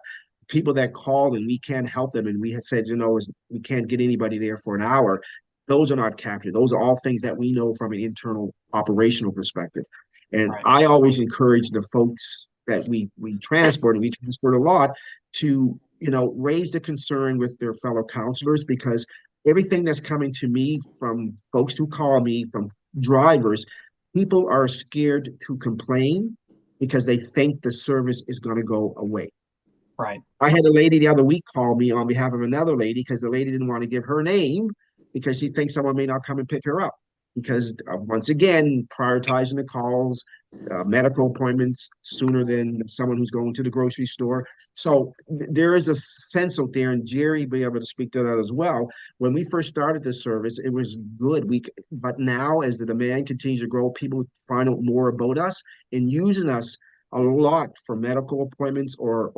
People that called and we can't help them and we had said, you know, we can't get anybody there for an hour. Those are not captured. Those are all things that we know from an internal operational perspective. And I always encourage the folks that we transport, and we transport a lot, to, you know, raise the concern with their fellow counselors, because everything that's coming to me from folks who call me, from drivers, people are scared to complain because they think the service is going to go away. Right. I had a lady the other week call me on behalf of another lady because the lady didn't want to give her name because she thinks someone may not come and pick her up. Because once again, prioritizing the calls, medical appointments sooner than someone who's going to the grocery store. So there is a sense out there, and Jerry will be able to speak to that as well. When we first started this service, it was good. But now, as the demand continues to grow, people find out more about us and using us a lot for medical appointments or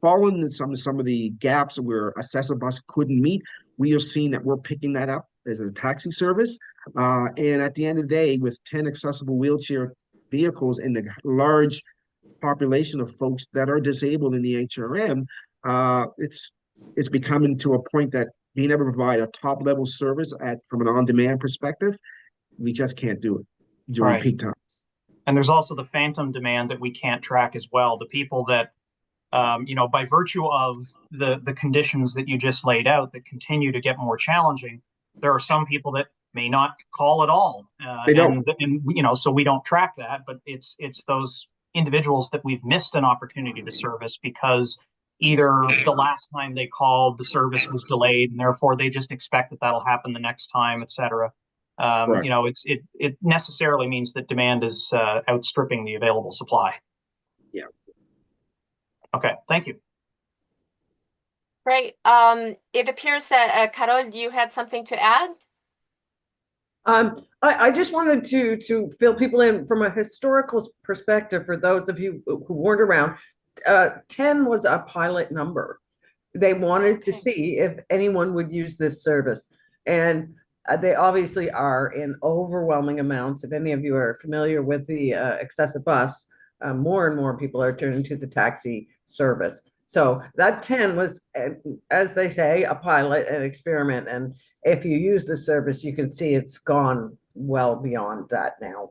following some of the gaps where Accessibus couldn't meet. We have seen that we're picking that up as a taxi service. And at the end of the day, with 10 accessible wheelchair vehicles and the large population of folks that are disabled in the HRM, it's becoming to a point that being able to provide a top level service from an on-demand perspective, we just can't do it during peak times. And there's also the phantom demand that we can't track as well. The people that, you know, by virtue of the conditions that you just laid out that continue to get more challenging, there are some people that may not call at all. They don't. And, you know, so we don't track that, but it's those individuals that we've missed an opportunity to service because either the last time they called, the service was delayed, and therefore they just expect that that'll happen the next time, et cetera. You know, it necessarily means that demand is outstripping the available supply. Yeah. Okay, thank you. Great. It appears that Carol, you had something to add? I just wanted to fill people in from a historical perspective for those of you who weren't around. 10 was a pilot number. They wanted to see if anyone would use this service. And they obviously are in overwhelming amounts. If any of you are familiar with the excessive bus, more and more people are turning to the taxi service. So that 10 was, as they say, a pilot, an experiment. And if you use the service, you can see it's gone well beyond that now.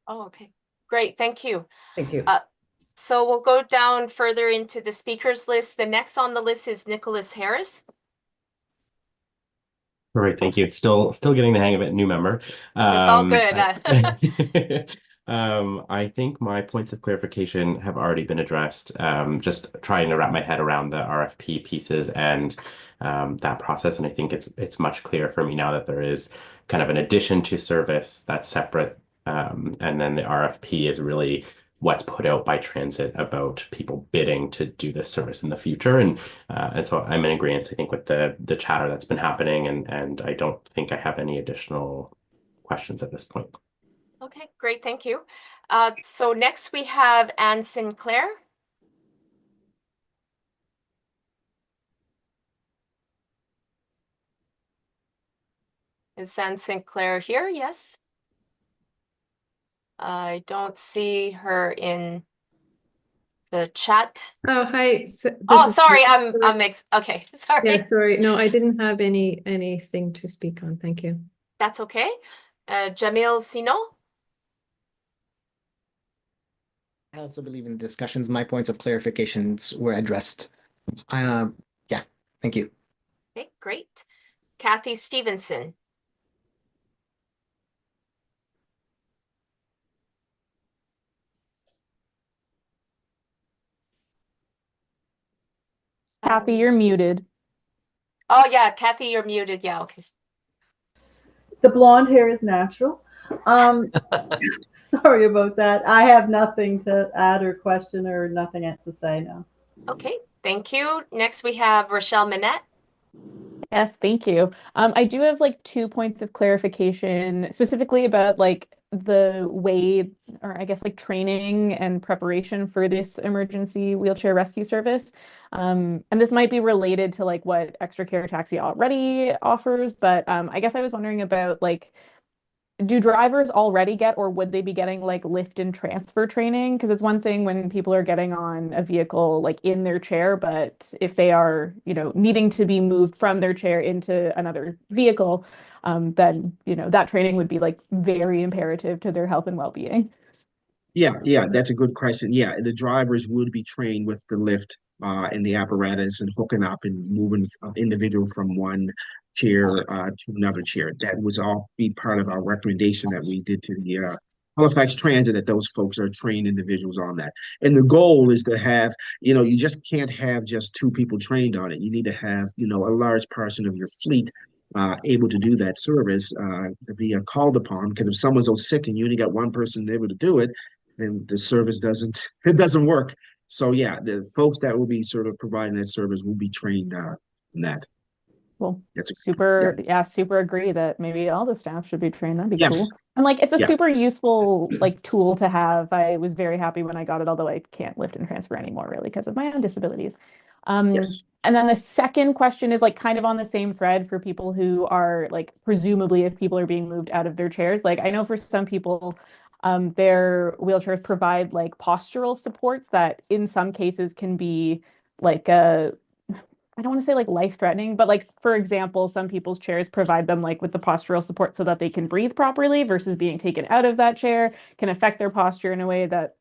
Oh, okay. Great. Thank you. Thank you. So we'll go down further into the speakers list. The next on the list is Nicholas Harris. All right, thank you. Still getting the hang of it, new member. It's all good. I think my points of clarification have already been addressed. Just trying to wrap my head around the RFP pieces and that process. And I think it's much clearer for me now that there is kind of an addition to service that's separate. And then the RFP is really what's put out by transit about people bidding to do this service in the future. And so I'm in agreement, I think, with the chatter that's been happening. And I don't think I have any additional questions at this point. Okay, great. Thank you. So next we have Anne Sinclair. Is Anne Sinclair here? Yes. I don't see her in the chat. Oh, hi. Oh, sorry. Okay. Sorry. Yeah, sorry. No, I didn't have anything to speak on. Thank you. That's okay. Jamil Sino. I also believe in the discussions, my points of clarifications were addressed. Yeah, thank you. Okay, great. Kathy Stevenson. Kathy, you're muted. Oh yeah, Kathy, you're muted. Yeah, okay. The blonde hair is natural. Sorry about that. I have nothing to add or question or nothing to say now. Okay, thank you. Next we have Rochelle Minette. Yes, thank you. I do have like 2 points of clarification, specifically about like the way, or I guess like training and preparation for this emergency wheelchair rescue service. And this might be related to like what Extra Care Taxi already offers, but I guess I was wondering about like, do drivers already get, or would they be getting like lift and transfer training? Because it's one thing when people are getting on a vehicle like in their chair, but if they are, needing to be moved from their chair into another vehicle, then, that training would be like very imperative to their health and well-being. Yeah, that's a good question. Yeah, the drivers would be trained with the lift and the apparatus and hooking up and moving individual from one chair to another chair. That was all be part of our recommendation that we did to the Halifax Transit, that those folks are trained individuals on that. And the goal is to have, you just can't have just 2 people trained on it. You need to have, a large portion of your fleet able to do that service, to be called upon. Because if someone's so sick and you only got one person able to do it, then the service doesn't work. So yeah, the folks that will be sort of providing that service will be trained in that. Well, super agree that maybe all the staff should be trained. That'd be cool. And like, it's a super useful like tool to have. I was very happy when I got it, although I can't lift and transfer anymore really because of my own disabilities. And then the second question is like kind of on the same thread for people who are like, presumably if people are being moved out of their chairs, like I know for some people, their wheelchairs provide like postural supports that in some cases can be like I don't want to say like life-threatening, but like, for example, some people's chairs provide them like with the postural support so that they can breathe properly versus being taken out of that chair can affect their posture in a way that,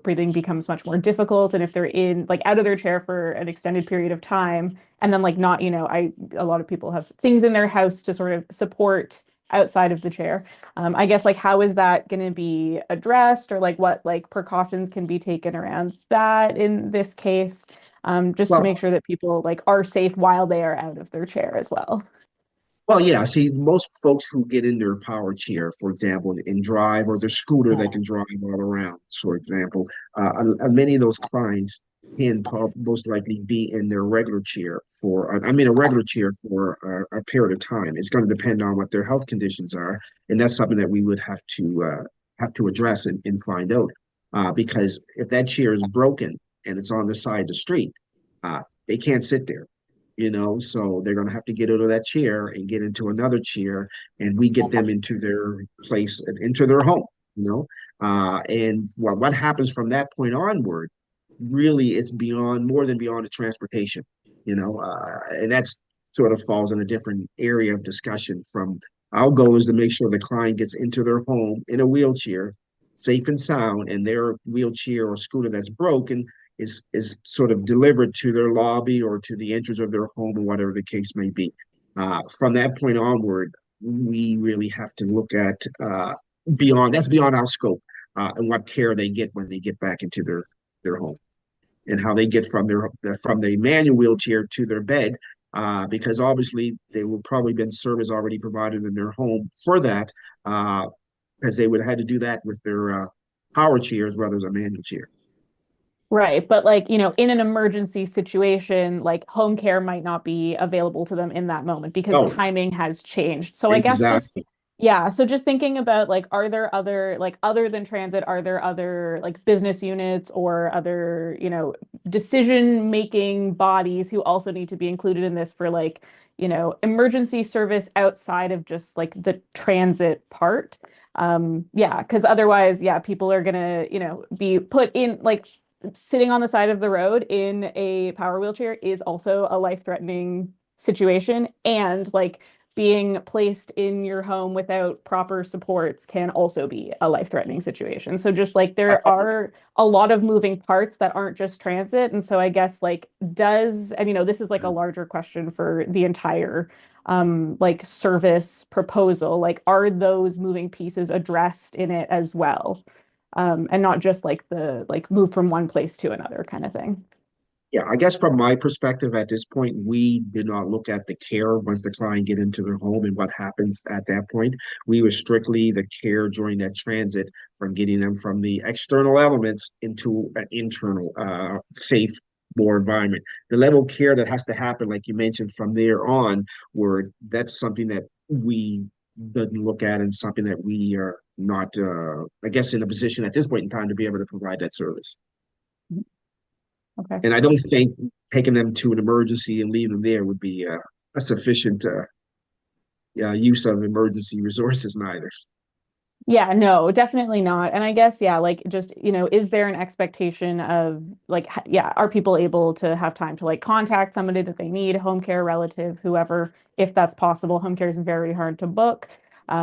breathing becomes much more difficult. And if they're in like out of their chair for an extended period of time and then like not, a lot of people have things in their house to sort of support outside of the chair. I guess like how is that going to be addressed, or like what like precautions can be taken around that in this case, to make sure that people like are safe while they are out of their chair as well. Well, yeah, see, most folks who get in their power chair, for example, and drive, or their scooter that can drive all around, for example, many of those clients, can most likely be in their regular chair for, I mean, a regular chair for a period of time. It's going to depend on what their health conditions are, and that's something that we would have to address and find out. Because if that chair is broken and it's on the side of the street, they can't sit there, you know, so they're going to have to get out of that chair and get into another chair, and we get them into their place, into their home, you know. And what happens from that point onward, really, it's beyond, more than beyond the transportation, you know, and that's sort of falls in a different area of discussion. From our goal is to make sure the client gets into their home in a wheelchair, safe and sound, and their wheelchair or scooter that's broken is sort of delivered to their lobby or to the entrance of their home, or whatever the case may be. From that point onward, we really have to look at beyond our scope, and what care they get when they get back into their home, and how they get from the manual wheelchair to their bed, because obviously they will probably been service already provided in their home for that, because they would have had to do that with their power chair as well as a manual chair. Right. But like, you know, in an emergency situation, like home care might not be available to them in that moment because No. timing has changed. So I guess just, Exactly. yeah. So just thinking about like, are there other, like other than transit, are there other like business units or other, you know, decision-making bodies who also need to be included in this for like, you know, emergency service outside of just like the transit part? Yeah, because otherwise, yeah, people are gonna, you know, be put in like sitting on the side of the road in a power wheelchair is also a life-threatening situation, and like being placed in your home without proper supports can also be a life-threatening situation. So just like there are a lot of moving parts that aren't just transit. And so I guess like and you know, this is like a larger question for the entire like service proposal, like are those moving pieces addressed in it as well? And not just like the like move from one place to another kind of thing. Yeah, I guess from my perspective at this point, we did not look at the care once the client get into their home and what happens at that point. We were strictly the care during that transit, from getting them from the external elements into an internal, safe, more environment. The level of care that has to happen, like you mentioned, from there on, where that's something that we didn't look at, and something that we are not, I guess, in a position at this point in time to be able to provide that service. Okay. And I don't think taking them to an emergency and leaving them there would be a sufficient use of emergency resources neither. Yeah, no, definitely not. And I guess, yeah, like just, you know, is there an expectation of like, yeah, are people able to have time to like contact somebody that they need, home care, relative, whoever, if that's possible? Home care is very hard to book.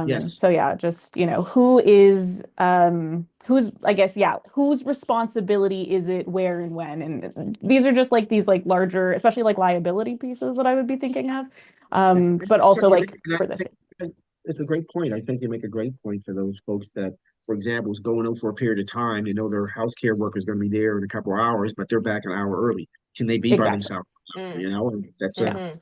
Yes. So yeah, just, you know, who's, I guess, yeah, whose responsibility is it, where and when? And these are just like these like larger, especially like liability pieces that I would be thinking of. But also like for this. It's a great point. I think you make a great point for those folks that, for example, is going out for a period of time. You know, their healthcare worker is going to be there in a couple of hours, but they're back an hour early. Can they be by Exactly. themselves? You know, and that's Yeah.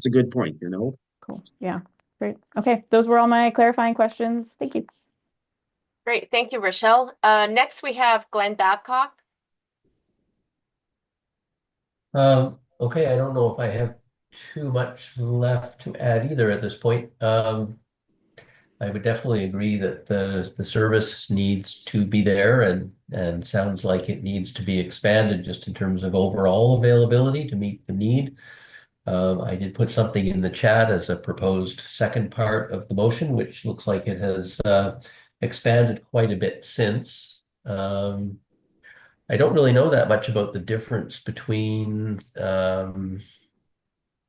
a good point, you know. Cool. Yeah. Great. Okay. Those were all my clarifying questions. Thank you. Great. Thank you, Rochelle. Next, we have Glenn Babcock. Okay, I don't know if I have too much left to add either at this point. I would definitely agree that the service needs to be there, and sounds like it needs to be expanded just in terms of overall availability to meet the need. I did put something in the chat as a proposed second part of the motion, which looks like it has expanded quite a bit since. I don't really know that much about the difference between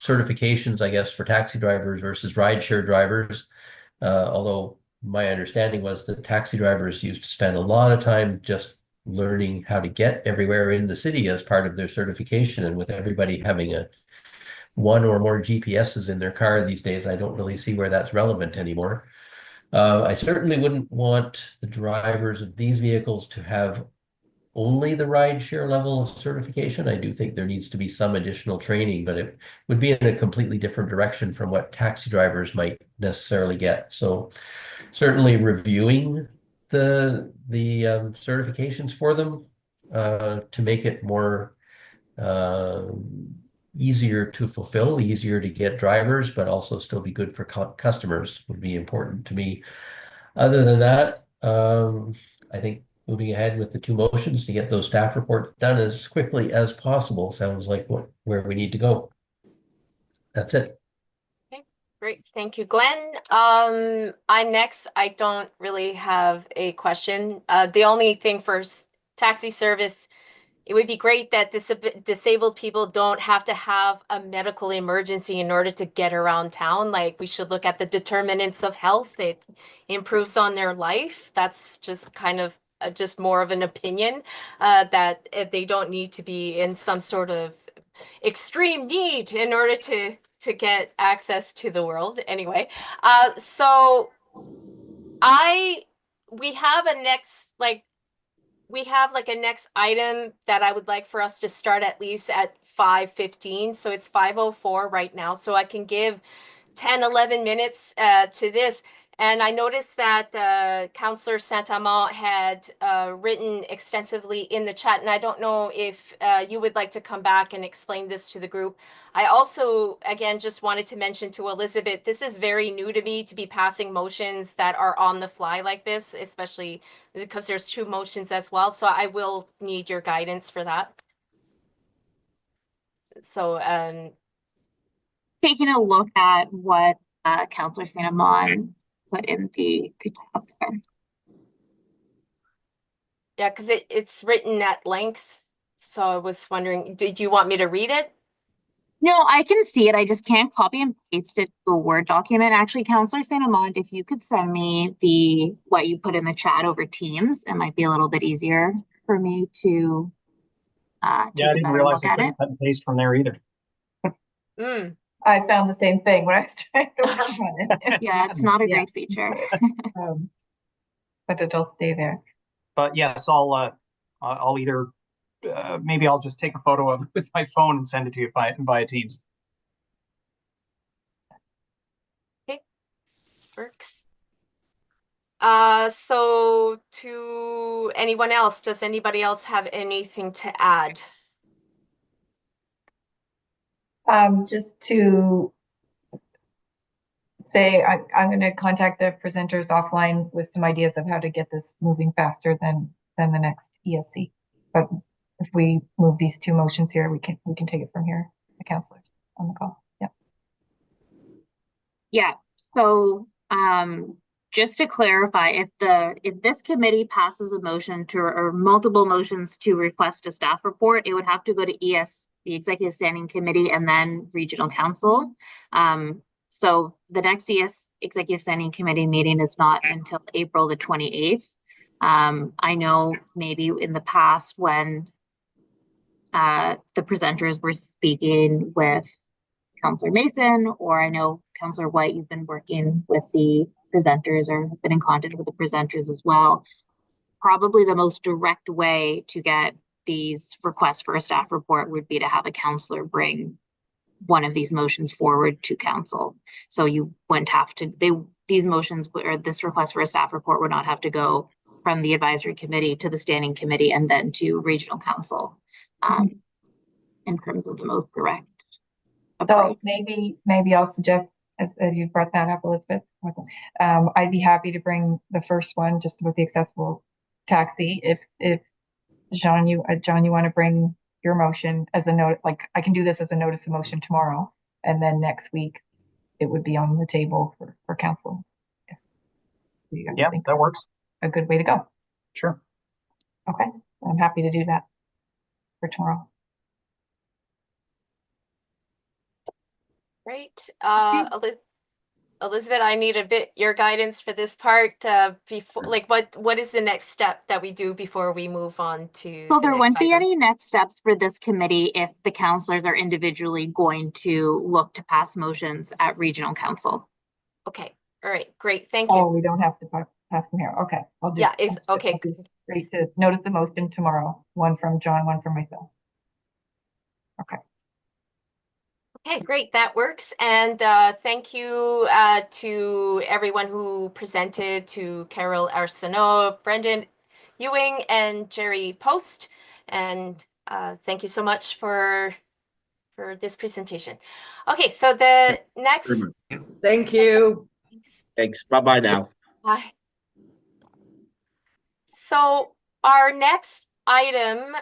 certifications, I guess, for taxi drivers versus rideshare drivers. Although my understanding was that taxi drivers used to spend a lot of time just learning how to get everywhere in the city as part of their certification. And with everybody having one or more GPSs in their car these days, I don't really see where that's relevant anymore. I certainly wouldn't want the drivers of these vehicles to have only the rideshare level of certification. I do think there needs to be some additional training, but it would be in a completely different direction from what taxi drivers might necessarily get. So certainly reviewing the certifications for them to make it more easier to fulfill, easier to get drivers, but also still be good for customers would be important to me. Other than that, I think moving ahead with the two motions to get those staff reports done as quickly as possible sounds like where we need to go. That's it. Great, thank you, Glenn. I'm next. I don't really have a question. The only thing for taxi service, it would be great that disabled people don't have to have a medical emergency in order to get around town. Like, we should look at the determinants of health. It improves on their life. That's just kind of just more of an opinion, that they don't need to be in some sort of extreme need in order to get access to the world. Anyway, so we have a next, we have like a next item that I would like for us to start at least at 5:15. So it's 5:04 right now. So I can give 10, 11 minutes to this. And I noticed that Councillor Saint-Amand had written extensively in the chat, and I don't know if you would like to come back and explain this to the group. I also, again, just wanted to mention to Elizabeth, this is very new to me to be passing motions that are on the fly like this, especially because there's two motions as well. So I will need your guidance for that. So taking a look at what Councillor Saint-Amand put in the top there. Yeah, because it's written at length. So I was wondering, do you want me to read it? No, I can see it. I just can't copy and paste it to a Word document. Actually, Councillor Saint-Amand, if you could send me what you put in the chat over Teams, it might be a little bit easier for me to I didn't realize I couldn't cut and paste from there either. I found the same thing when I was trying to work on it. Yeah, it's not a great feature. But it'll stay there. But yes, I'll either maybe I'll just take a photo of it with my phone and send it to you via Teams. Okay, works. So to anyone else, does anybody else have anything to add? Just to say, I'm going to contact the presenters offline with some ideas of how to get this moving faster than the next ESC. But if we move these two motions here, we can take it from here. The councillors on the call. Yeah. Yeah. So just to clarify, if this committee passes a motion to, or multiple motions to request a staff report, it would have to go to the Executive Standing Committee, and then Regional Council. So the next Executive Standing Committee meeting is not until April the 28th. I know maybe in the past when the presenters were speaking with Councillor Mason, or I know Councillor White, you've been working with the presenters or been in contact with the presenters as well. Probably the most direct way to get these requests for a staff report would be to have a councillor bring one of these motions forward to council. So you wouldn't have to, these motions or this request for a staff report would not have to go from the advisory committee to the standing committee and then to regional council, in terms of the most direct approach. So maybe I'll suggest, as you brought that up, Elizabeth, I'd be happy to bring the first one just with the accessible taxi. If Jean, you want to bring your motion as a note, like I can do this as a notice of motion tomorrow, and then next week it would be on the table for council. Yeah, that works. A good way to go. Sure. Okay, I'm happy to do that for tomorrow. Great. Elizabeth, I need a bit your guidance for this part. Before, like, what is the next step that we do before we move on to? So there won't be any next steps for this committee if the councillors are individually going to look to pass motions at regional council. Okay. All right. Great. Thank you. Oh, we don't have to pass them here. Okay. I'll do. Yeah. Okay. Great to notice the motion tomorrow. One from John, one from myself. Okay. Okay, great, that works. And thank you to everyone who presented, to Carol Arsenault, Brendan Ewing, and Jerry Post. And Thank you so much for this presentation. Okay, so the next. Thank you. Thanks. Bye-bye now. Bye. So our next item,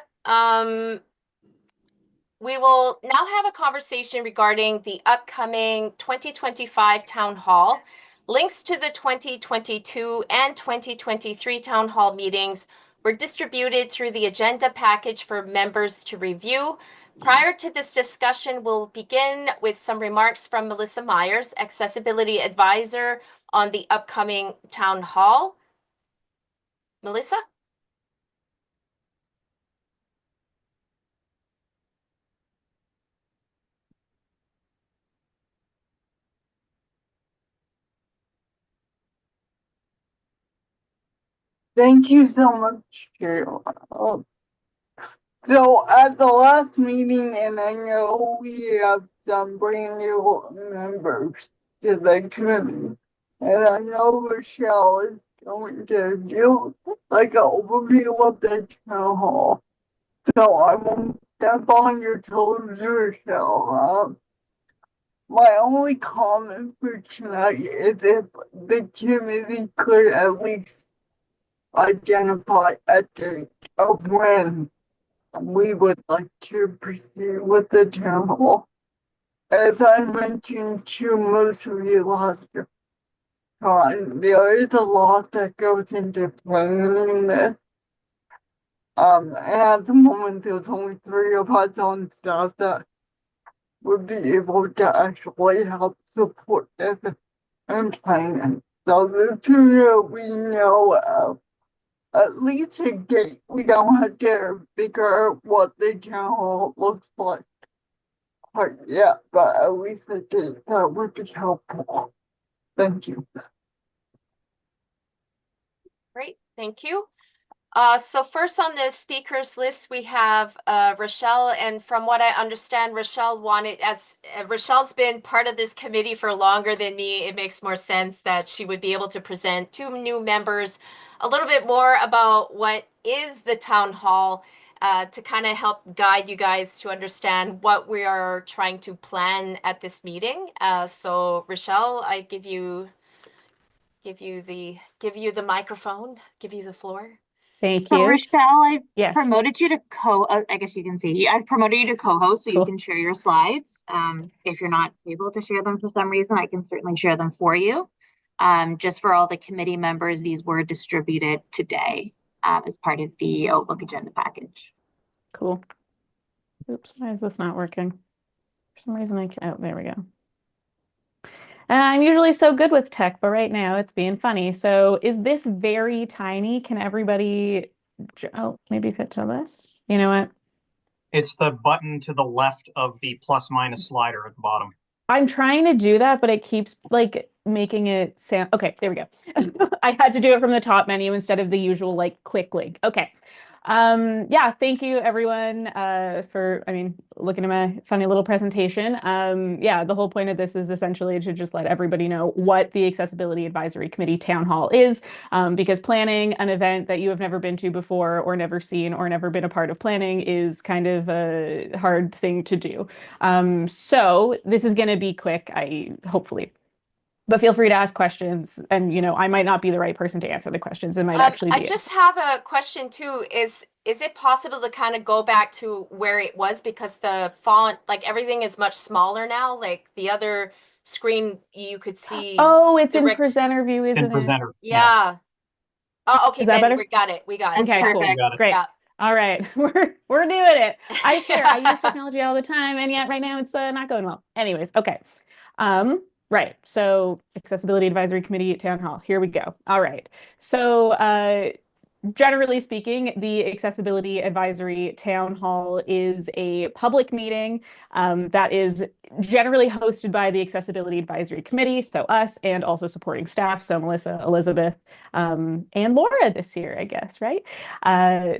we will now have a conversation regarding the upcoming 2025 Town Hall. Links to the 2022 and 2023 Town Hall meetings were distributed through the agenda package for members to review. Prior to this discussion, we'll begin with some remarks from Melissa Myers, Accessibility Advisor on the upcoming Town Hall. Melissa? Thank you so much, Cheryl. So at the last meeting, and I know we have some brand new members to the committee, and I know Rochelle is going to do like an overview of the town hall. So I won't step on your toes, Rochelle. My only comment for tonight is if the committee could at least identify a date of when we would like to proceed with the town hall. As I mentioned to most of you last time, there is a lot that goes into planning this. And at the moment, there's only 3 of us on staff that would be able to actually help support this and plan. So the sooner we know at least a date, we don't have to figure out what the town hall looks like quite yet, but at least a date that would be helpful. Thank you. Great, thank you. So first on the speakers list, we have Rochelle, and from what I understand, Rochelle wanted, as Rochelle's been part of this committee for longer than me, it makes more sense that she would be able to present to new members a little bit more about what is the town hall, to kind of help guide you guys to understand what we are trying to plan at this meeting. So Rochelle, I give you the microphone, give you the floor. Thank So you. Rochelle, I've Yes. promoted you to I guess you can see, I've promoted you to co-host so Cool. you can share your slides. If you're not able to share them for some reason, I can certainly share them for you. Just for all the committee members, these were distributed today as part of the Outlook agenda package. Cool. Oops, why is this not working? For some reason I can't, oh, there we go. I'm usually so good with tech, but right now it's being funny. So is this very tiny? Can everybody, oh, maybe fit to this? You know what? It's the button to the left of the plus minus slider at the bottom. I'm trying to do that, but it keeps like making it sound, okay, there we go. I had to do it from the top menu instead of the usual like quick link. Okay. Yeah, thank you everyone for, looking at my funny little presentation. Yeah, the whole point of this is essentially to just let everybody know what the Accessibility Advisory Committee Town Hall is, because planning an event that you have never been to before or never seen or never been a part of planning is kind of a hard thing to do. So this is going to be quick, hopefully. But feel free to ask questions, and I might not be the right person to answer the questions. It might actually be. I just have a question too. Is it possible to kind of go back to where it was, because the font, like everything is much smaller now? Like the other screen, you could see. Oh, it's in presenter view, isn't it? Presenter. Yeah. Oh, okay. Is that then better? we got it. We got it. Okay, cool. Perfect. Got it. Great. Yeah. All right, we're doing it. I swear, I use technology all the time, and yet right now it's not going well. Anyways, okay. Right. So Accessibility Advisory Committee Town Hall. Here we go. All right. So generally speaking, the Accessibility Advisory Town Hall is a public meeting that is generally hosted by the Accessibility Advisory Committee, so us, and also supporting staff, so Melissa, Elizabeth, and Laura this year, I guess, right?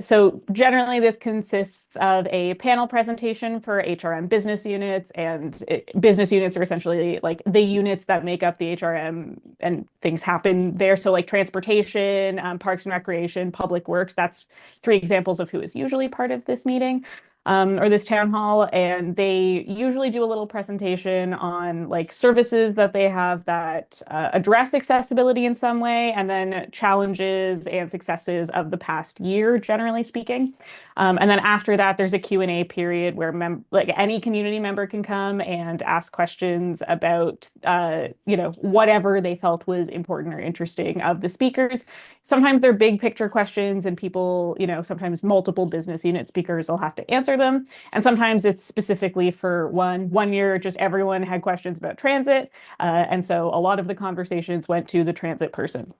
So generally this consists of a panel presentation for HRM business units, and business units are essentially like the units that make up the HRM, and things happen there. So like transportation, parks and recreation, public works, that's 3 examples of who is usually part of this meeting. or this town hall, and they usually do a little presentation on like services that they have that address accessibility in some way, and then challenges and successes of the past year, generally speaking. And then after that, there's a Q&A period where like any community member can come and ask questions about, whatever they felt was important or interesting of the speakers. Sometimes they're big picture questions and people, sometimes multiple business unit speakers will have to answer them. And sometimes it's specifically for one year, just everyone had questions about transit. And so a lot of the conversations went to the transit person.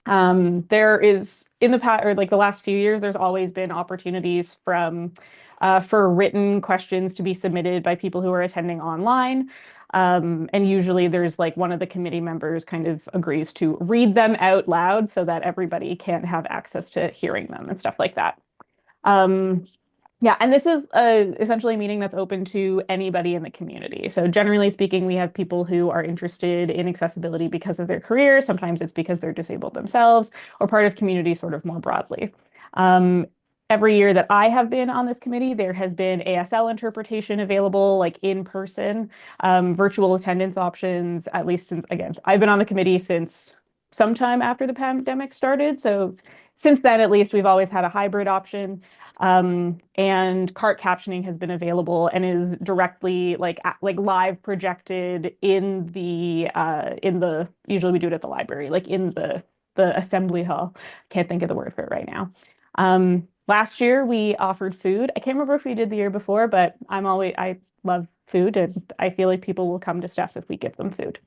There is in the past, or like the last few years, there's always been opportunities for written questions to be submitted by people who are attending online. And usually there's like one of the committee members kind of agrees to read them out loud so that everybody can have access to hearing them and stuff like that. Yeah, and this is essentially a meeting that's open to anybody in the community. So generally speaking, we have people who are interested in accessibility because of their career. Sometimes it's because they're disabled themselves or part of community sort of more broadly. Every year that I have been on this committee, there has been ASL interpretation available, like in person, virtual attendance options, at least since, again, I've been on the committee since sometime after the pandemic started. So since then, at least, we've always had a hybrid option. And CART captioning has been available and is directly like live projected in the usually we do it at the library, like in the assembly hall. Can't think of the word for it right now. Last year we offered food. I can't remember if we did the year before, but I love food and I feel like people will come to stuff if we give them food.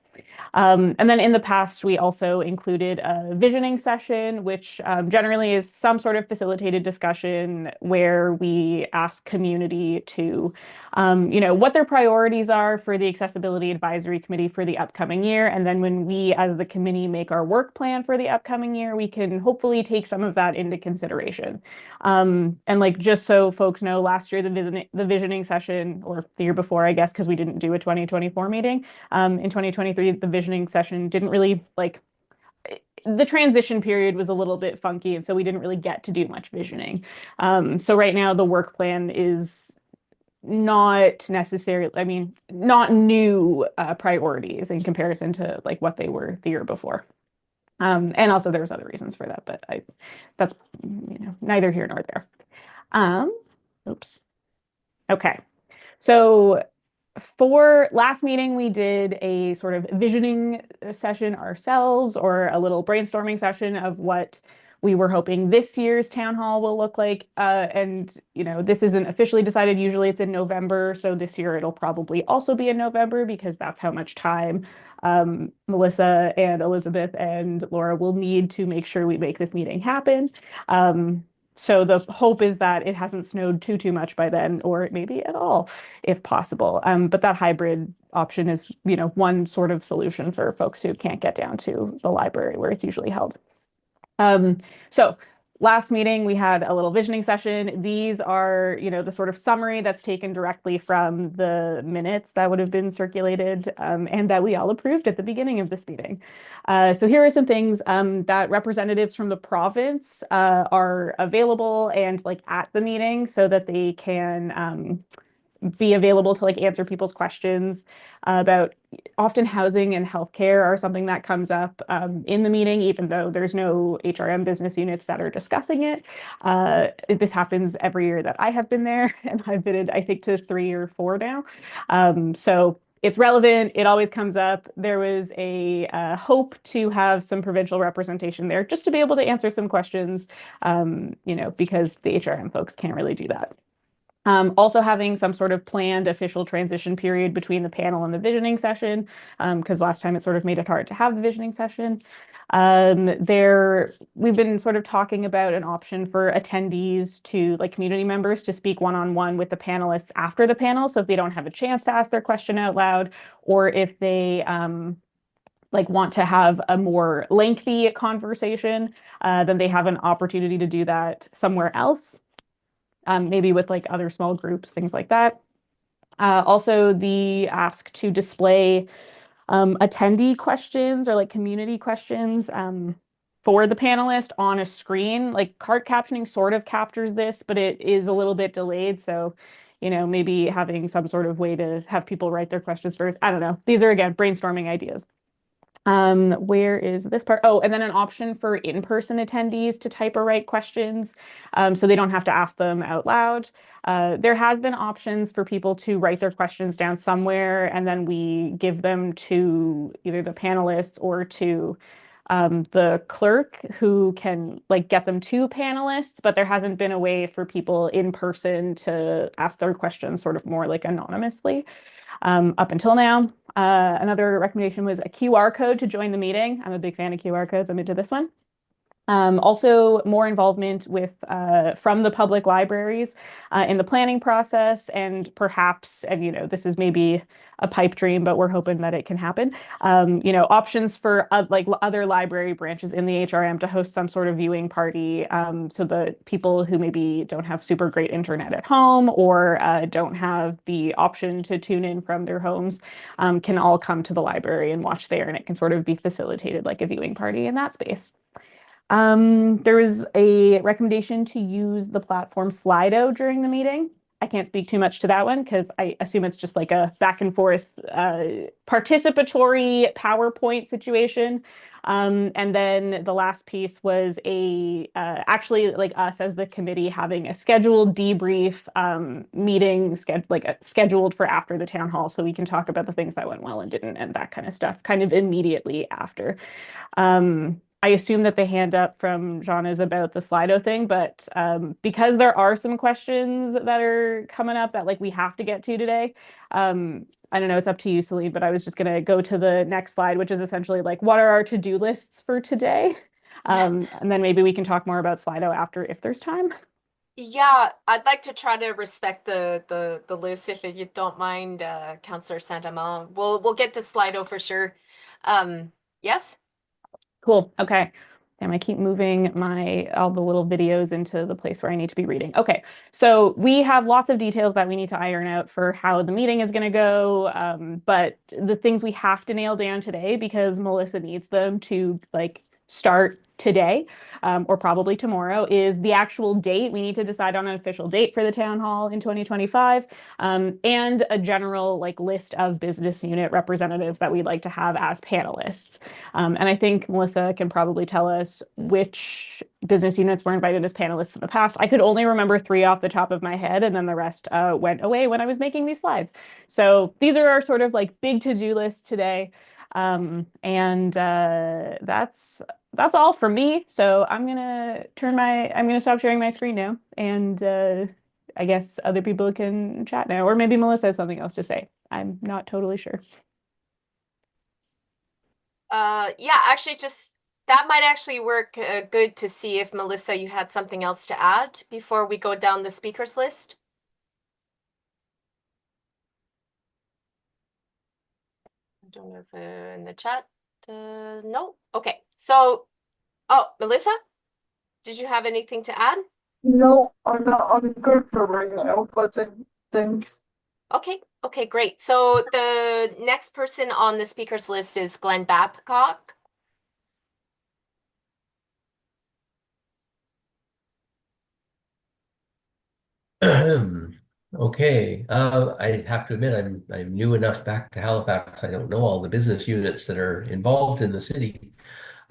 And then in the past, we also included a visioning session, which generally is some sort of facilitated discussion where we ask community to, what their priorities are for the Accessibility Advisory Committee for the upcoming year. And then when we, as the committee, make our work plan for the upcoming year, we can hopefully take some of that into consideration. And like, just so folks know, last year, the visioning session, or the year before, I guess, because we didn't do a 2024 meeting, in 2023, the visioning session didn't really the transition period was a little bit funky, and so we didn't really get to do much visioning. So right now the work plan is not necessarily, not new priorities in comparison to like what they were the year before. And also there's other reasons for that, but that's neither here nor there. Oops. Okay. So for last meeting, we did a sort of visioning session ourselves, or a little brainstorming session of what we were hoping this year's town hall will look like. And, this isn't officially decided. Usually it's in November. So this year it'll probably also be in November because that's how much time Melissa and Elizabeth and Laura will need to make sure we make this meeting happen. So the hope is that it hasn't snowed too much by then, or maybe at all, if possible. But that hybrid option is, one sort of solution for folks who can't get down to the library where it's usually held. So last meeting, we had a little visioning session. These are, the sort of summary that's taken directly from the minutes that would have been circulated and that we all approved at the beginning of this meeting. So here are some things that representatives from the province are available and at the meeting so that they can be available to answer people's questions about. Often housing and healthcare are something that comes up in the meeting, even though there's no HRM business units that are discussing it. This happens every year that I have been there, and I've been, I think, to 3 or 4 now. So it's relevant. It always comes up. There was a hope to have some provincial representation there just to be able to answer some questions, because the HRM folks can't really do that. Also having some sort of planned official transition period between the panel and the visioning session, because last time it sort of made it hard to have the visioning session. We've been sort of talking about an option for attendees to community members to speak one-on-one with the panelists after the panel. So if they don't have a chance to ask their question out loud, or if they want to have a more lengthy conversation, then they have an opportunity to do that somewhere else. Maybe with other small groups, things like that. Also the ask to display attendee questions or community questions. for the panelist on a screen. Like cart captioning sort of captures this, but it is a little bit delayed. So, you know, maybe having some sort of way to have people write their questions first. I don't know. These are, again, brainstorming ideas. Where is this part? Oh, and then an option for in-person attendees to type or write questions, so they don't have to ask them out loud. There has been options for people to write their questions down somewhere, and then we give them to either the panelists or to the clerk, who can like get them to panelists, but there hasn't been a way for people in person to ask their questions sort of more like anonymously up until now. Another recommendation was a QR code to join the meeting. I'm a big fan of QR codes. I'm into this one. Also, more involvement with from the public libraries in the planning process, and perhaps, and you know, this is maybe a pipe dream, but we're hoping that it can happen. You know, options for like other library branches in the HRM to host some sort of viewing party, so the people who maybe don't have super great internet at home or don't have the option to tune in from their homes can all come to the library and watch there, and it can sort of be facilitated like a viewing party in that space. There was a recommendation to use the platform Slido during the meeting. I can't speak too much to that one because I assume it's just like a back and forth participatory PowerPoint situation. And then the last piece was actually like us as the committee having a scheduled debrief meeting scheduled for after the town hall, so we can talk about the things that went well and didn't and that kind of stuff kind of immediately after. I assume that the hand up from John is about the Slido thing, but because there are some questions that are coming up that like we have to get to today, I don't know, it's up to you, Celine, but I was just going to go to the next slide, which is essentially like, what are our to-do lists for today? And then maybe we can talk more about Slido after if there's time. Yeah, I'd like to try to respect the list if you don't mind, Councillor Saint-Amand. We'll get to Slido for sure. Yes? Cool. Okay. And I keep moving all the little videos into the place where I need to be reading. Okay. So we have lots of details that we need to iron out for how the meeting is going to go. But the things we have to nail down today, because Melissa needs them to like start today, or probably tomorrow, is the actual date. We need to decide on an official date for the town hall in 2025, and a general like list of business unit representatives that we'd like to have as panelists. And I think Melissa can probably tell us which business units were invited as panelists in the past. I could only remember 3 off the top of my head, and then the rest went away when I was making these slides. So these are our sort of like big to-do list today. And that's all for me. So I'm gonna stop sharing my screen now, and I guess other people can chat now, or maybe Melissa has something else to say. I'm not totally sure. Yeah, actually, just that might actually work good to see if Melissa, you had something else to add before we go down the speakers list. I don't know if in the chat. No. Okay. So, Melissa, did you have anything to add? No, I'm good for right now, but thanks. Okay. Okay, great. So the next person on the speakers list is Glenn Babcock. Okay, I have to admit I'm new enough back to Halifax. I don't know all the business units that are involved in the city.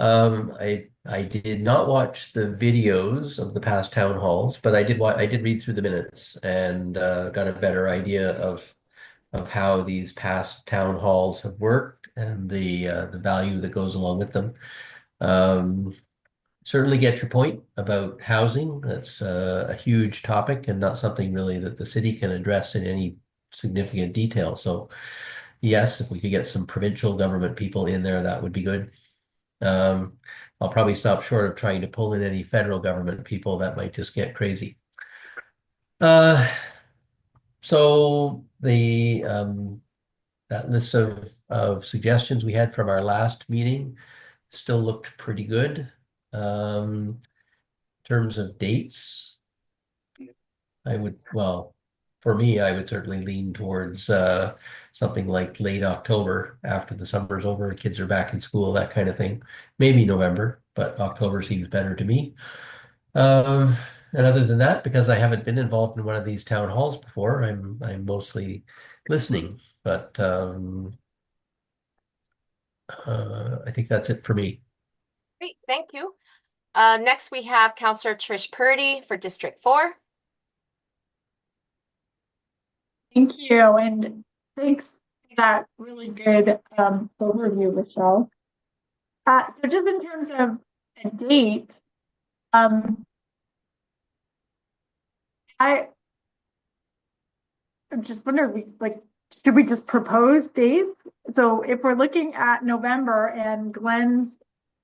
I did not watch the videos of the past town halls, but I did read through the minutes and got a better idea of how these past town halls have worked and the value that goes along with them. Certainly get your point about housing. That's a huge topic and not something really that the city can address in any significant detail. So yes, if we could get some provincial government people in there, that would be good. I'll probably stop short of trying to pull in any federal government people. That might just get crazy. So that list of suggestions we had from our last meeting still looked pretty good. In terms of dates, for me, I would certainly lean towards something like late October after the summer's over, kids are back in school, that kind of thing. Maybe November, but October seems better to me. And other than that, because I haven't been involved in one of these town halls before, I'm mostly listening. But I think that's it for me. Great, thank you. Next we have Councillor Trish Purdy for District 4. Thank you, and thanks for that really good overview, Michelle. So just in terms of a date, I'm just wondering, like, should we just propose dates? So if we're looking at November and Glenn's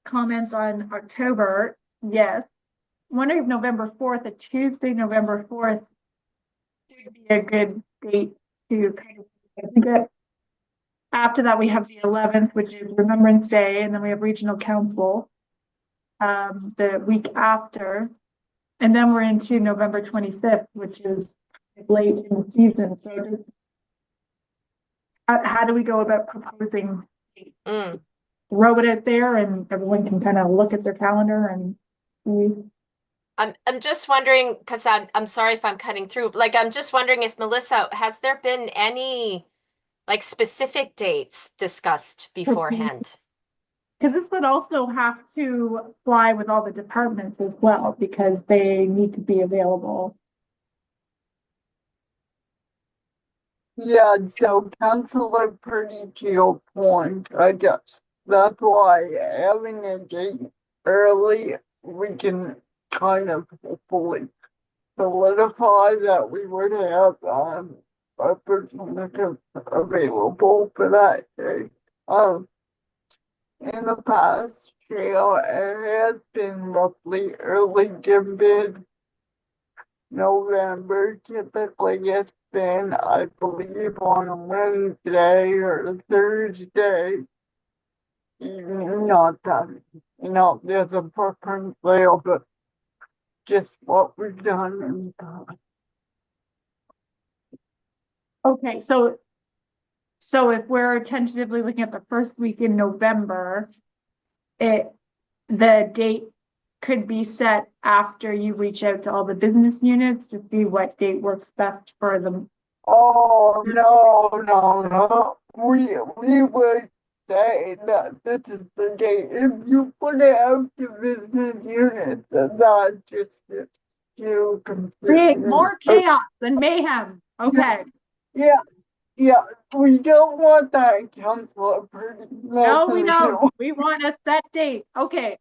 comments on October, yes. I'm wondering if November 4th, a Tuesday, November 4th, would be a good date to kind of get. After that, we have the 11th, which is Remembrance Day, and then we have Regional Council the week after. And then we're into November 25th, which is late in the season. So just, how do we go about proposing dates? Throw it out there and everyone can kind of look at their calendar and see. I'm just wondering, because I'm sorry if I'm cutting through. Like, I'm just wondering if Melissa, has there been any like specific dates discussed beforehand? Because this would also have to fly with all the departments as well, because they need to be available. Yeah, so Councilor Purdy, to your point, I guess that's why having a date early, we can kind of hopefully solidify that we would have a person available for that day. In the past, Cheryl, it has been roughly early to mid November. Typically, it's been, I believe, on a Wednesday or a Thursday. Not that, there's a preference there, but just what we've done in the past. Okay, so if we're tentatively looking at the first week in November, the date could be set after you reach out to all the business units to see what date works best for them. Oh, no. We would say that this is the date. If you put it out to business units, that just gets you create more chaos and mayhem. Okay. Yeah, we don't want that, Councilor Purdy. No, we don't. We want a set date. Okay.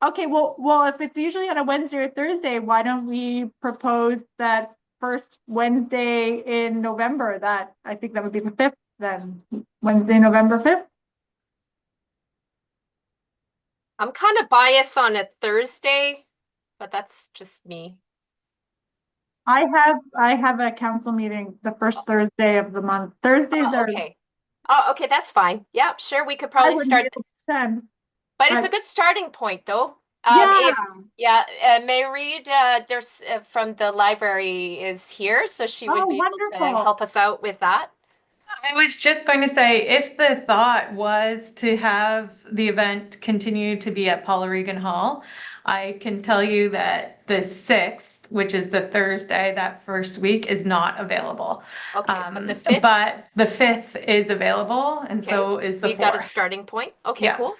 Well, if it's usually on a Wednesday or Thursday, why don't we propose that first Wednesday in November? That I think that would be the 5th then. Wednesday, November 5th. I'm kind of biased on a Thursday, but that's just me. I have a council meeting the first Thursday of the month. Thursdays are okay. Oh, okay, that's fine. Yeah, sure. We could probably start. But it's a good starting point, though. May Reed, there's from the library is here, so she would be able to help us out with that. I was just going to say, if the thought was to have the event continue to be at Paul Regan Hall, I can tell you that the 6th, which is the Thursday, that first week, is not available. Okay, but the 5th? But the 5th is available, and so is the 4th. We've got a starting point. Okay, Yeah. cool.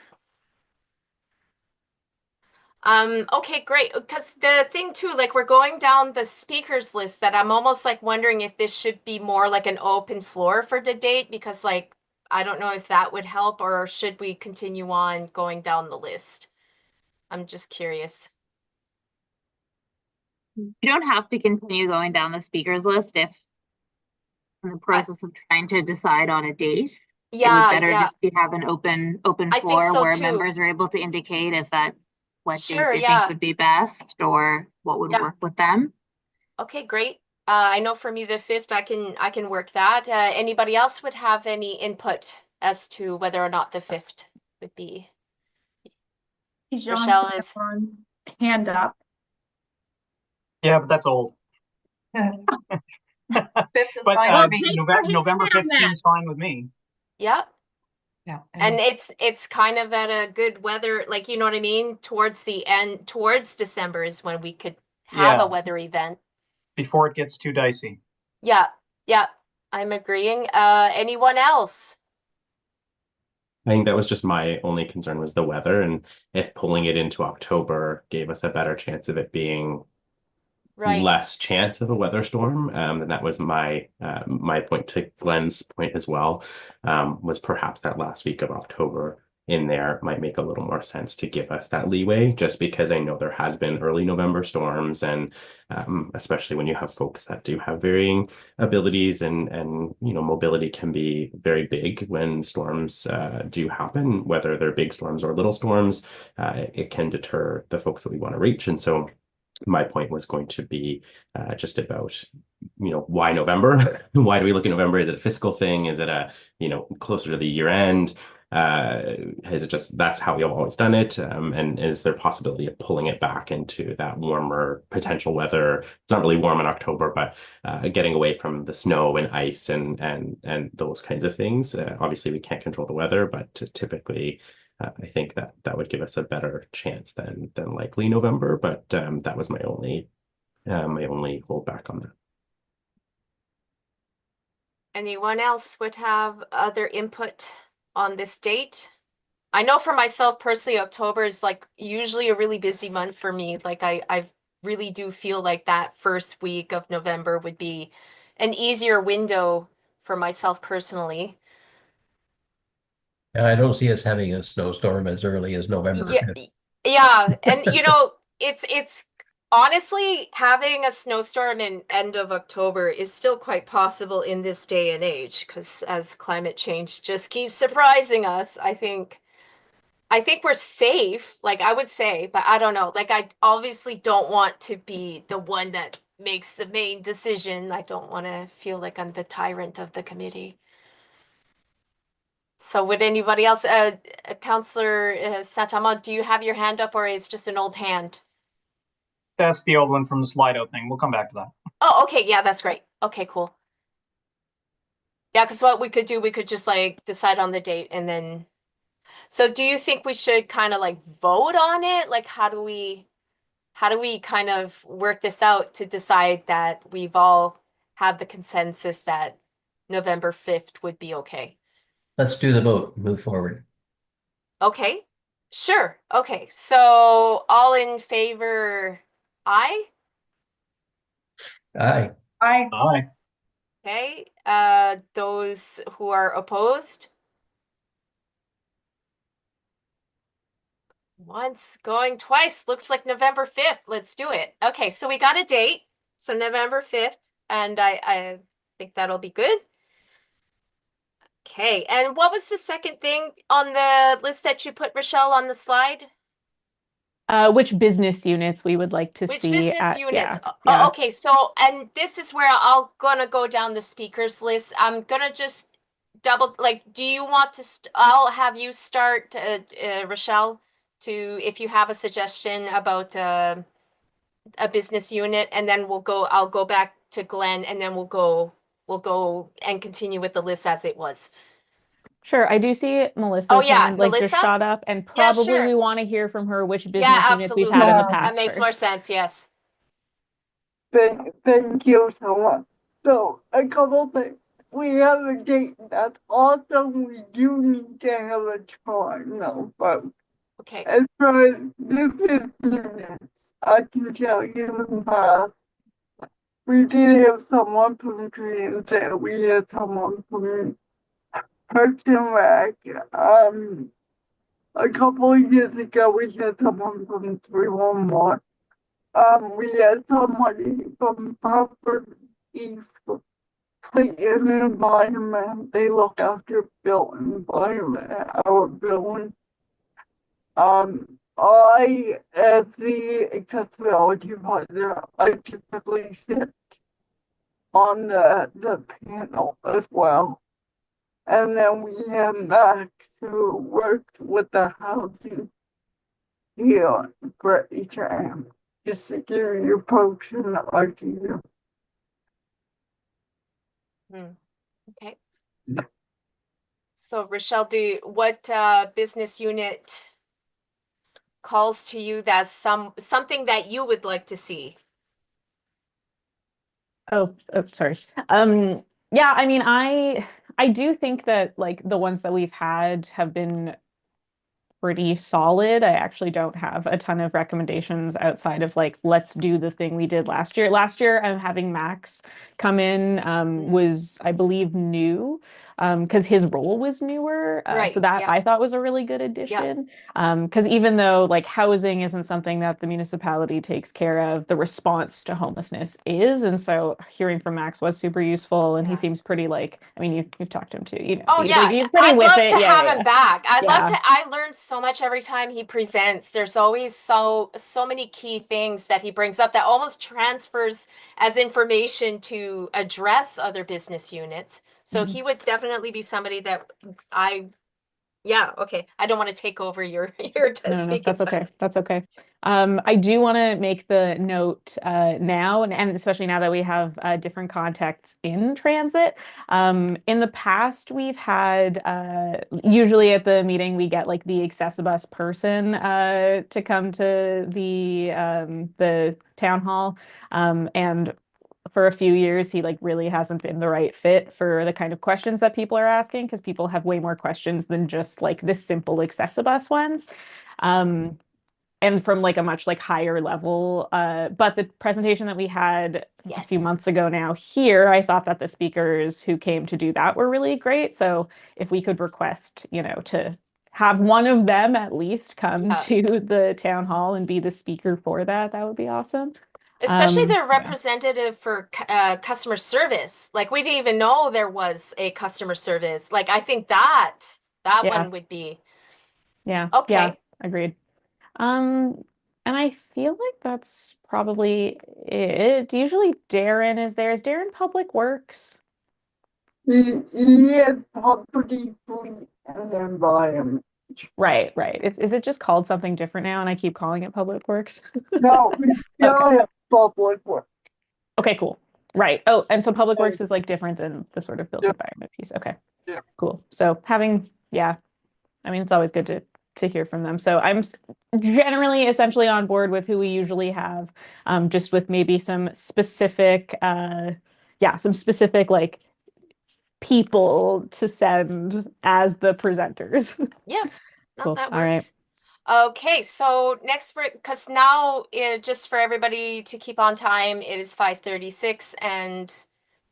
Okay, great. Because the thing too, like we're going down the speakers list that I'm almost like wondering if this should be more like an open floor for the date, because like, I don't know if that would help, or should we continue on going down the list? I'm just curious. You don't have to continue going down the speakers list if in the process of trying to decide on a date. It would better just have an open floor where members are able to indicate if that what date they think would be best or what would work with them. Okay, great. I know for me the 5th I can work that. Anybody else would have any input as to whether or not the 5th would be? Michelle is hand up. Yeah, but that's old. 5th is But fine with me. November 5th seems fine with me. Yeah. Yeah. And it's kind of at a good weather, like, you know what I mean? Towards the end, towards December is when we could have a weather event. Before it gets too dicey. Yeah, yeah, I'm agreeing. Anyone else? I think that was just my only concern was the weather, and if pulling it into October gave us a better chance of it being Right. less chance of a weather storm, and that was my my point to Glenn's point as well, was perhaps that last week of October in there might make a little more sense to give us that leeway, just because I know there has been early November storms, and especially when you have folks that do have varying abilities, and you know, mobility can be very big when storms do happen, whether they're big storms or little storms. It can deter the folks that we want to reach, and so my point was going to be just about, you know, why November? Why do we look at November? Is it a fiscal thing? Is it a, you know, closer to the year end? Is it just that's how we've always done it? And is there possibility of pulling it back into that warmer potential weather? It's not really warm in October, but getting away from the snow and ice and those kinds of things. Obviously, we can't control the weather, but typically, I think that would give us a better chance than likely November. But that was my only holdback on that. Anyone else would have other input on this date? I know for myself personally, October is like usually a really busy month for me. Like I really do feel like that first week of November would be an easier window for myself personally. I don't see us having a snowstorm as early as November Yeah, 5th. yeah, and you know, it's honestly having a snowstorm in end of October is still quite possible in this day and age, because as climate change just keeps surprising us, I think we're safe, like I would say, but I don't know. Like I obviously don't want to be the one that makes the main decision. I don't want to feel like I'm the tyrant of the committee. So would anybody else, Councillor Santama, do you have your hand up, or is just an old hand? That's the old one from the slide out thing. We'll come back to that. Oh, okay, yeah, that's great. Okay, cool. Yeah, because what we could do, we could just like decide on the date and then. So do you think we should kind of like vote on it? Like how do we kind of work this out to decide that we've all had the consensus that November 5th would be okay? Let's do the vote, move forward. Okay, sure. Okay, so all in favor, aye? Aye. Aye. Aye. Okay, those who are opposed? Once, going twice, looks like November 5th. Let's do it. Okay, so we got a date, so November 5th, and I think that'll be good. Okay, and what was the second thing on the list that you put, Rochelle, on the slide? Which business units we would like to Which see business at, units? yeah, Oh, yeah. okay, so, and this is where I'll gonna go down the speakers list. I'm gonna just double, like, do you want to, I'll have you start, Rochelle, to, if you have a suggestion about a business unit, and then I'll go back to Glenn, and then we'll go and continue with the list as it was. Sure, I do see Melissa's Oh, yeah, hand like just Melissa? shot up, and Yeah, probably sure. we want to hear from her which business Yeah, units we've absolutely. had in the Yeah. That past makes more first. sense, yes. Thank you so much. So a couple things. We have a date. That's awesome. We do need to have a time though. But Okay. as far as business units, I can tell you in the past, we did have someone from Transit. We had someone from Parks and Rec. A couple of years ago, we had someone from 311. We had somebody from properties, fleet and environment. They look after built environment, our building. I, as the accessibility advisor, I typically sit on the panel as well. And then we have Max, who works with the housing here for HM, just to give you folks an idea. Okay. So Rochelle, what business unit calls to you that's something that you would like to see? Oh, sorry. Yeah, I mean, I do think that like the ones that we've had have been pretty solid. I actually don't have a ton of recommendations outside of like, let's do the thing we did last year. Last year, having Max come in was, I believe, new because his role was newer. Right, So that yeah. I thought was a really good addition. Because even though like housing isn't something that the municipality takes care of, the response to homelessness is. And so hearing from Max was super useful. And he seems pretty like, I mean, you've talked to him too, you know. Oh yeah, He's pretty I'd with love it. to Yeah, have yeah, him back. I'd love yeah. to. I learn so much every time he presents. There's always so many key things that he brings up that almost transfers as information to address other business units. So Mhm. he would definitely be somebody that yeah, okay. I don't want to take over your No, speaking that's time. okay. That's okay. I do want to make the note now, and especially now that we have different contexts in transit. In the past, we've had usually at the meeting we get like the Accessibus person to come to the town hall, and for a few years he like really hasn't been the right fit for the kind of questions that people are asking because people have way more questions than just like the simple Accessibus ones. And from like a much like higher level. But the presentation that we had a few months ago now here, I thought that the speakers who came to do that were really great. So if we could request, you know, to have one of them at least come to the town hall and be the speaker for that, that would be awesome. Especially the Yeah. representative for customer service. Like we didn't even know there was a customer service. Like I think that Yeah. one would be Yeah. okay. Yeah, agreed. And I feel like that's probably it. Usually Darren is there. Is Darren Public Works? Yeah, property, fleet, and environment. Right, right. Is it just called something different now and I keep calling it Public Works? No, we still have public work. Okay, cool. Right. Oh, and so Public Works is like different than the sort of built environment piece. Okay. Yeah. Cool. So having, yeah, I mean, it's always good to hear from them. So I'm generally essentially on board with who we usually have, just with maybe some specific, some specific like people to send as the presenters. Yeah, no, Cool. that All right. works. Okay, so next because now just for everybody to keep on time, it is 5:36 and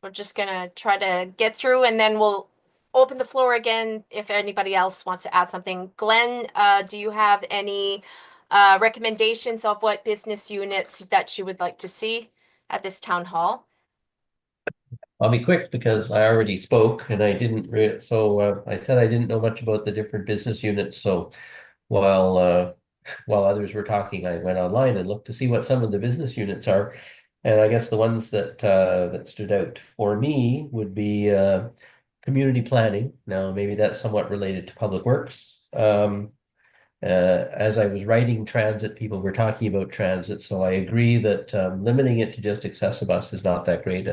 we're just gonna try to get through and then we'll open the floor again if anybody else wants to add something. Glenn, do you have any recommendations of what business units that you would like to see at this town hall? I'll be quick because I already spoke and I didn't I said I didn't know much about the different business units. So while others were talking, I went online and looked to see what some of the business units are. And I guess the ones that that stood out for me would be community planning. Now, maybe that's somewhat related to public works. As I was writing transit, people were talking about transit, so I agree that limiting it to just Accessibus is not that great.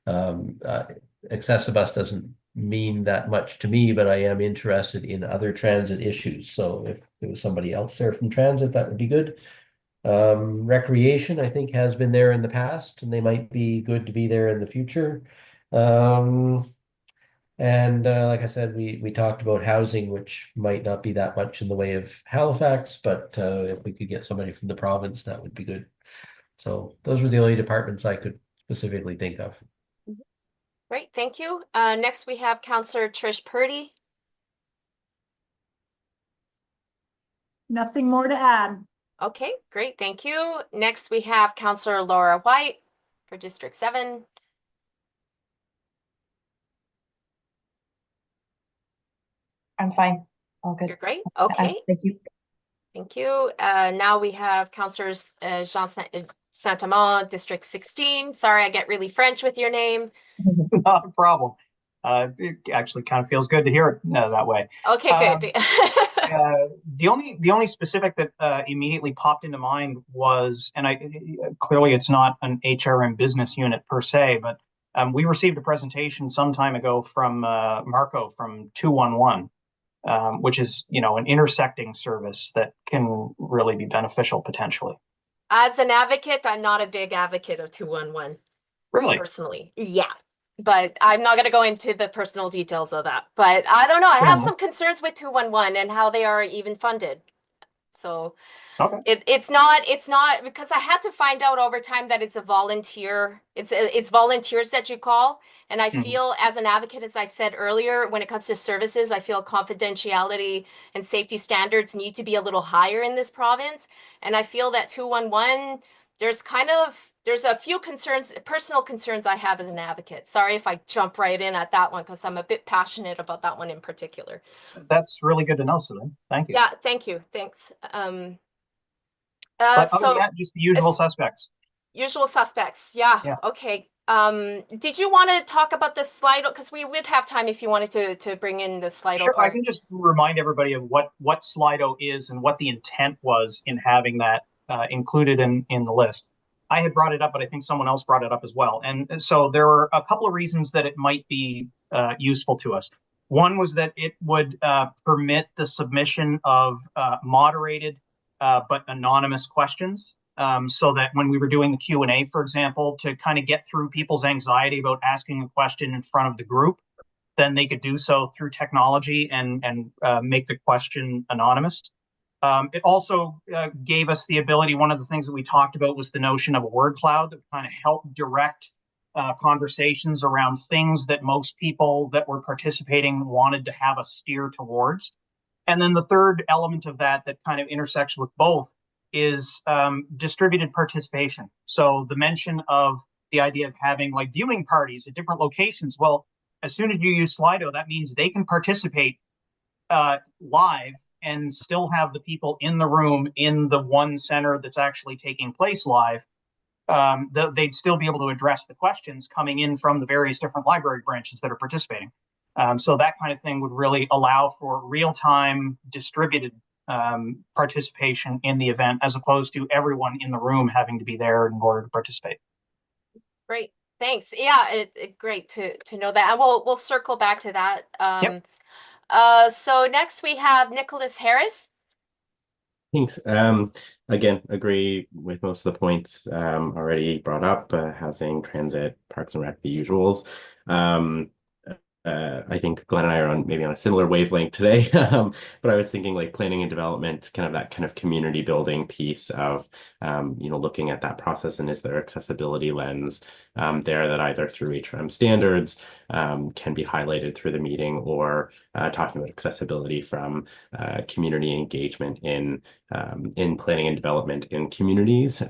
Accessibus doesn't mean that much to me, but I am interested in other transit issues. So if there was somebody else there from transit, that would be good. Recreation, I think, has been there in the past, and they might be good to be there in the future. And like I said, we talked about housing, which might not be that much in the way of Halifax, but if we could get somebody from the province, that would be good. So those were the only departments I could specifically think of. Great, thank you. Next we have Councillor Trish Purdy. Nothing more to add. Okay, great, thank you. Next we have Councillor Laura White for District 7. I'm fine. All good. You're great. Okay. Thank you. Thank you. Now we have Councillors Jean Saint-Amand, District 16. Sorry, I get really French with your name. Not a problem. It actually kind of feels good to hear it that way. Okay, good. The only specific that immediately popped into mind was, and clearly it's not an HRM business unit per se, but We received a presentation some time ago from Marco from 211, which is, an intersecting service that can really be beneficial potentially. As an advocate, I'm not a big advocate of 211. Really? Personally, yeah. But I'm not going to go into the personal details of that. But I don't know. I have some concerns with 211 and how they are even funded. So it's not because I had to find out over time that it's a volunteer. It's volunteers that you call. And I feel as an advocate, as I said earlier, when it comes to services, I feel confidentiality and safety standards need to be a little higher in this province. And I feel that 211, there's a few personal concerns I have as an advocate. Sorry if I jump right in at that one because I'm a bit passionate about that one in particular. That's really good to know, Celine. Thank you. Yeah, thank you. Thanks. But other than that, just the usual suspects. Usual suspects. Yeah. Okay. Did you want to talk about the Slido? Because we would have time if you wanted to bring in the Slido Sure, part. I can just remind everybody of what Slido is and what the intent was in having that included in the list. I had brought it up, but I think someone else brought it up as well. And so there were a couple of reasons that it might be useful to us. One was that it would permit the submission of moderated but anonymous questions. So that when we were doing the Q&A, for example, to kind of get through people's anxiety about asking a question in front of the group, then they could do so through technology and make the question anonymous. It also gave us the ability, one of the things that we talked about was the notion of a word cloud that kind of helped direct conversations around things that most people that were participating wanted to have us steer towards. And then the third element of that kind of intersects with both is distributed participation. So the mention of the idea of having like viewing parties at different locations. Well, as soon as you use Slido, that means they can participate live and still have the people in the room in the one center that's actually taking place live. They'd still be able to address the questions coming in from the various different library branches that are participating. So that kind of thing would really allow for real-time distributed participation in the event, as opposed to everyone in the room having to be there in order to participate. Great, thanks. Yeah, great to know that. And we'll circle back to that. So next we have Nicholas Harris. Thanks. Again, agree with most of the points already brought up, housing, transit, parks and rec, the usuals. I think Glenn and I are maybe on a similar wavelength today, but I was thinking like planning and development, kind of that kind of community building piece of, looking at that process, and is there accessibility lens there that either through HRM standards can be highlighted through the meeting, or talking about accessibility from community engagement in planning and development in communities.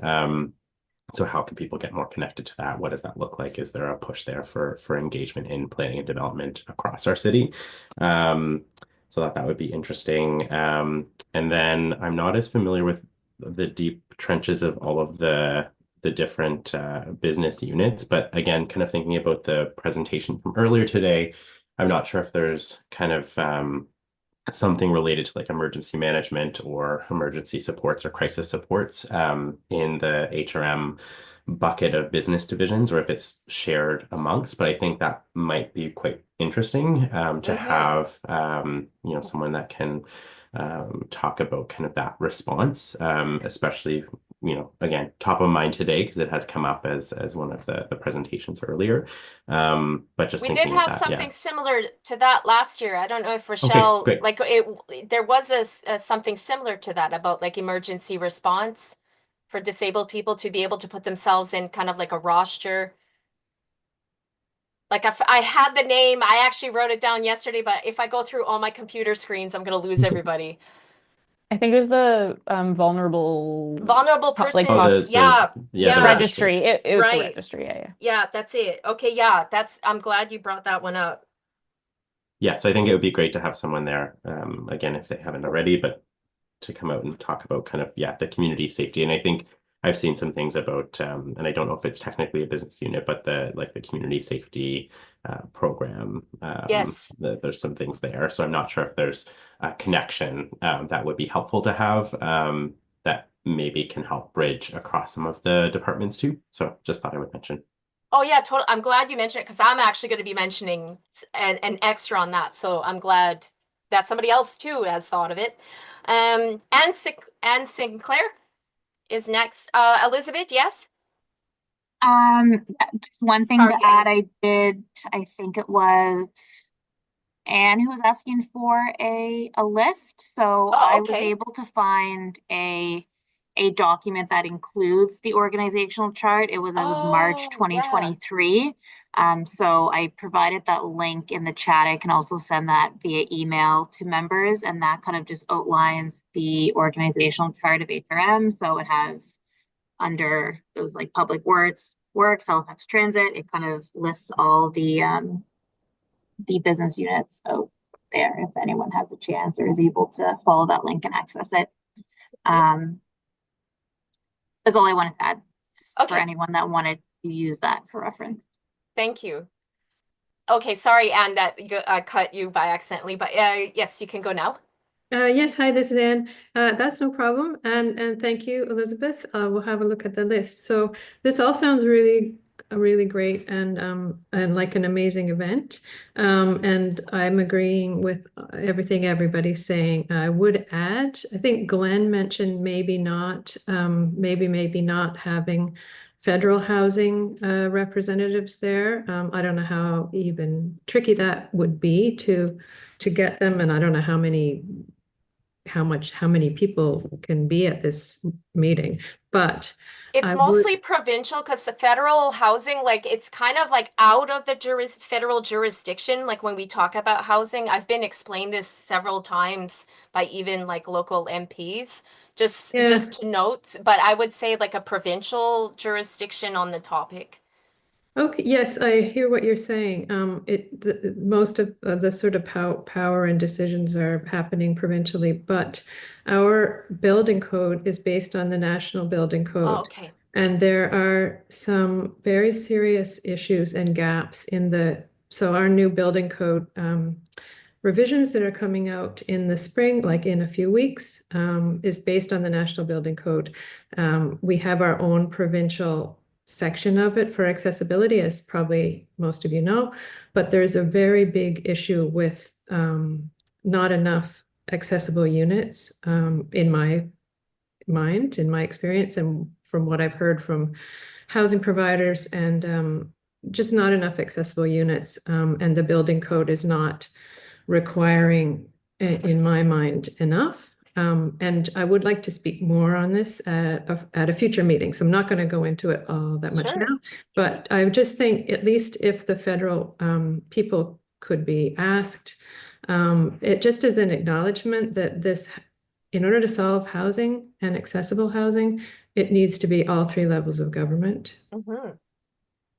So how can people get more connected to that? What does that look like? Is there a push there for engagement in planning and development across our city? So that would be interesting. And then I'm not as familiar with the deep trenches of all of the different business units, but again, kind of thinking about the presentation from earlier today, I'm not sure if there's kind of something related to like emergency management or emergency supports or crisis supports in the HRM bucket of business divisions, or if it's shared amongst. But I think that might be quite interesting to have someone that can talk about kind of that response, especially again, top of mind today because it has come up as one of the presentations earlier. But just we did have something similar to that last year. I don't know if Rochelle, there was something similar to that about like emergency response for disabled people to be able to put themselves in kind of like a roster. Like I had the name, I actually wrote it down yesterday, but if I go through all my computer screens, I'm going to lose everybody. I think it was the vulnerable person. The registry. It was right. the registry. Yeah, that's it. Okay, yeah, I'm glad you brought that one up. Yeah, so I think it would be great to have someone there, again, if they haven't already, but to come out and talk about kind of, the community safety. And I think I've seen some things about, and I don't know if it's technically a business unit, but the community safety program. Yes. There's some things there. So I'm not sure if there's a connection that would be helpful to have that maybe can help bridge across some of the departments too. So just thought I would mention. Oh yeah, totally. I'm glad you mentioned it because I'm actually going to be mentioning an extra on that. So I'm glad that somebody else too has thought of it. Anne Sinclair is next. Elizabeth, yes? One thing Sorry, to add, I think it was Anne who was asking for a list. So I was okay. able to find a document that includes the organizational chart. It was as of March yeah. 2023. So I provided that link in the chat. I can also send that via email to members, and that kind of just outlines the organizational chart of HRM. So it has under those like public works, Halifax Transit, it kind of lists all the business units out there if anyone has a chance or is able to follow that link and access it. That's all I wanted to add for anyone that wanted to use that for reference. Thank you. Okay, sorry, Anne, that cut you by accidentally, but yes, you can go now. Yes, hi, this is Anne. That's no problem. And thank you, Elizabeth. We'll have a look at the list. So this all sounds really great and like an amazing event. And I'm agreeing with everything everybody's saying. I would add, I think Glenn mentioned maybe not having federal housing representatives there. I don't know how even tricky that would be to get them, and I don't know how many people can be at this meeting, but it's mostly provincial because the federal housing, like it's kind of like out of the federal jurisdiction. Like when we talk about housing, I've been explained this several times by even like local MPs, just to note, but I would say like a provincial jurisdiction on the topic. Okay, yes, I hear what you're saying. Most of the sort of power and decisions are happening provincially, but our building code is based on the National Building Code. Oh, okay. And there are some very serious issues and gaps in so our new building code revisions that are coming out in the spring, like in a few weeks, is based on the National Building Code. We have our own provincial section of it for accessibility, as probably most of you know, but there's a very big issue with not enough accessible units in my mind, in my experience, and from what I've heard from housing providers, and just not enough accessible units. And the building code is not requiring, in my mind, enough. And I would like to speak more on this at a future meeting. So I'm not going to go into it all that much now, but I just think at least if the federal people could be asked, it just is an acknowledgement that this, in order to solve housing and accessible housing, it needs to be all three levels of government. Mm-hmm.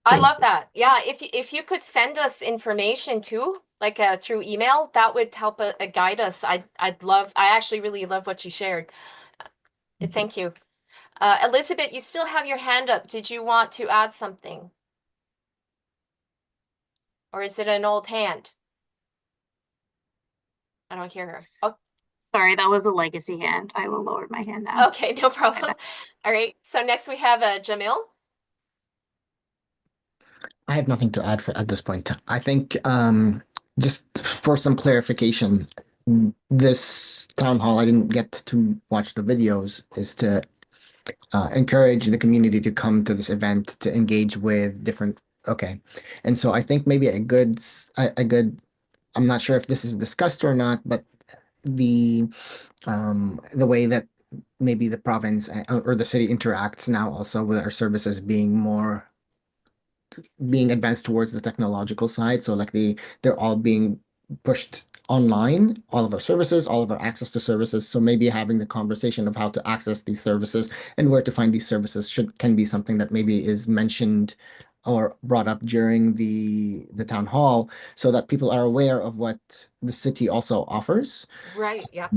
I love that. Yeah, if you could send us information too, like through email, that would help guide us. I actually really love what you shared. Thank you. Elizabeth, you still have your hand up. Did you want to add something? Or is it an old hand? I don't hear her. Oh, sorry, that was a legacy hand. I will lower my hand now. Okay, no problem. All right, so next we have Jamil. I have nothing to add at this point. I think just for some clarification, this town hall, I didn't get to watch the videos, is to encourage the community to come to this event to engage with different. Okay, and so I think maybe a good. I'm not sure if this is discussed or not, but the way that maybe the province or the city interacts now also with our services being advanced towards the technological side. So like they're all being pushed online, all of our services, all of our access to services. So maybe having the conversation of how to access these services and where to find these services can be something that maybe is mentioned or brought up during the town hall, so that people are aware of what the city also offers. Right, yeah.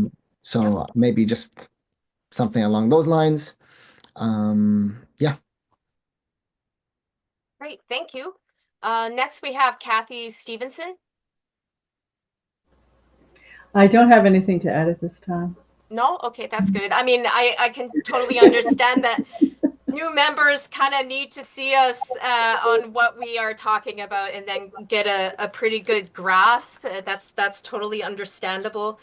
So maybe just something along those lines. Yeah. Great, thank you. Next we have Kathy Stevenson. I don't have anything to add at this time. No? Okay, that's good. I mean, I can totally understand that new members kind of need to see us on what we are talking about and then get a pretty good grasp. That's totally understandable.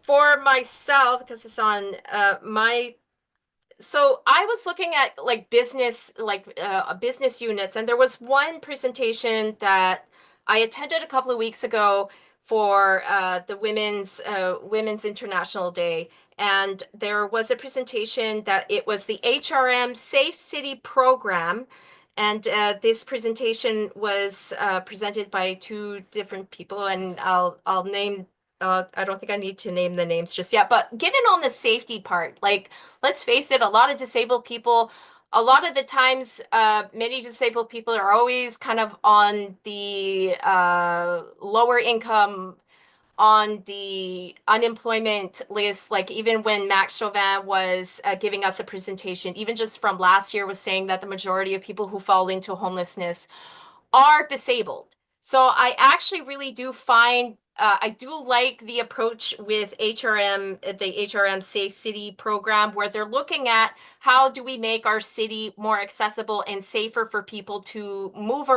For myself, because it's on so I was looking at like business units, and there was one presentation that I attended a couple of weeks ago for the Women's International Day. And there was a presentation that it was the HRM Safe City Program. And this presentation was presented by two different people, and I'll name, I don't think I need to name the names just yet, but given on the safety part, like, let's face it, a lot of disabled people, a lot of the times, many disabled people are always kind of on the lower income, on the unemployment list. Like even when Max Chauvin was giving us a presentation, even just from last year, was saying that the majority of people who fall into homelessness are disabled. So I actually really do find, I do like the approach with HRM, the HRM Safe City program, where they're looking at how do we make our city more accessible and safer for people to move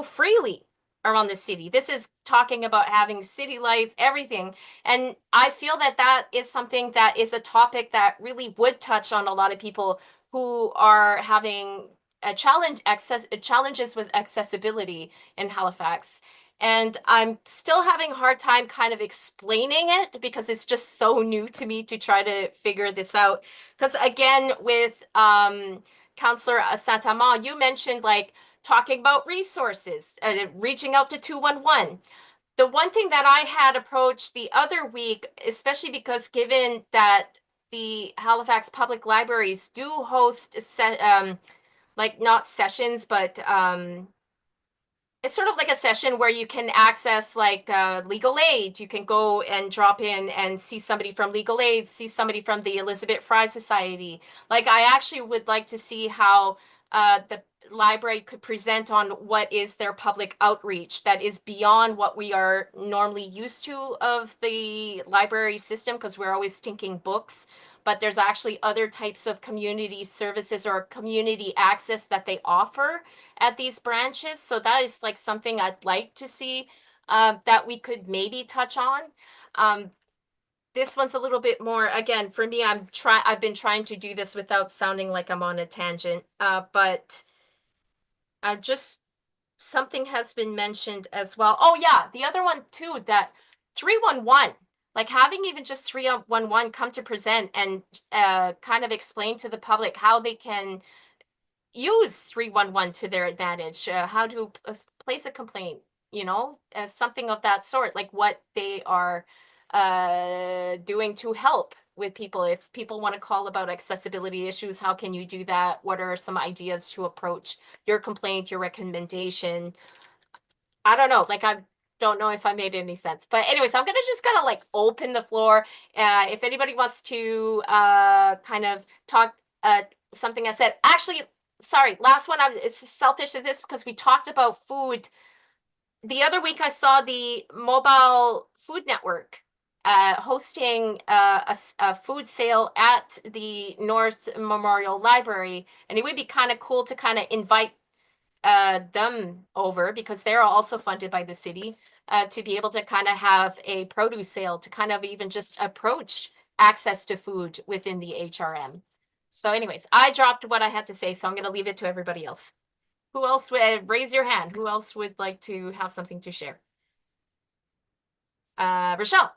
freely around the city. This is talking about having city lights, everything. And I feel that that is something that is a topic that really would touch on a lot of people who are having challenges with accessibility in Halifax. And I'm still having a hard time kind of explaining it because it's just so new to me to try to figure this out. Because again, with Councillor Saint-Amand, you mentioned like talking about resources and reaching out to 211. The one thing that I had approached the other week, especially because given that the Halifax Public Libraries do host like not sessions, but it's sort of like a session where you can access like legal aid. You can go and drop in and see somebody from legal aid, see somebody from the Elizabeth Fry Society. Like I actually would like to see how the library could present on what is their public outreach that is beyond what we are normally used to of the library system, because we're always thinking books. But there's actually other types of community services or community access that they offer at these branches. So that is like something I'd like to see that we could maybe touch on. This one's a little bit more, again, for me, I've been trying to do this without sounding like I'm on a tangent, but something has been mentioned as well. Oh yeah, the other one too, that 311. Like having even just 311 come to present and kind of explain to the public how they can use 311 to their advantage, how to place a complaint, something of that sort, like what they are doing to help with people. If people want to call about accessibility issues, how can you do that? What are some ideas to approach your complaint, your recommendation? I don't know, like don't know if I made any sense, but anyways, I'm gonna like open the floor. If anybody wants to kind of talk something I said. Actually, sorry, last one. It's selfish of this because we talked about food. The other week I saw the Mobile Food Network hosting a food sale at the North Memorial Library, and it would be kind of cool to kind of invite them over, because they're also funded by the city, to be able to kind of have a produce sale, to kind of even just approach access to food within the HRM. So anyways, I dropped what I had to say, so I'm going to leave it to everybody else. Who else would raise your hand? Who else would like to have something to share? Rochelle.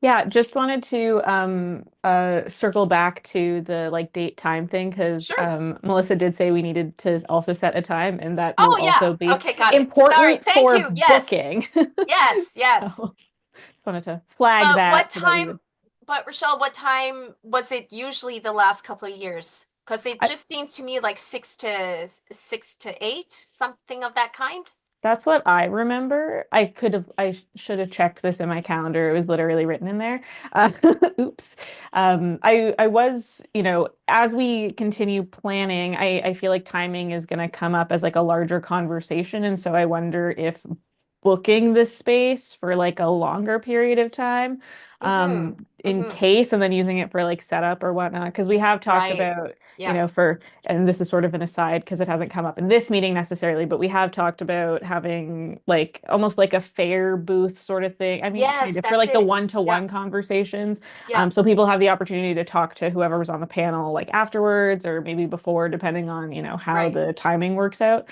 Yeah, just wanted to circle back to the like date time thing, because Melissa did say we needed to also set a time, and that will also be important Sorry, thank for you. Yes. booking. Yes. So, just wanted to flag that. What so that we time? would- But Rochelle, what time was it usually the last couple of years? Because it just seemed to me like 6 to 8, something of that kind. That's what I remember. I should have checked this in my calendar. It was literally written in there. Oops. I was, as we continue planning, I feel like timing is going to come up as like a larger conversation. And so I wonder if booking the space for like a longer period of time in case, and then using it for like setup or whatnot. Because we have talked Right. about, Yeah. you know, and this is sort of an aside because it hasn't come up in this meeting necessarily, but we have talked about having like almost like a fair booth sort of thing. I mean, Yes, kind of for that's like the it. one-to-one conversations. Yeah. So people have the opportunity to talk to whoever was on the panel like afterwards or maybe before, depending on, you know, how Right. the timing works out.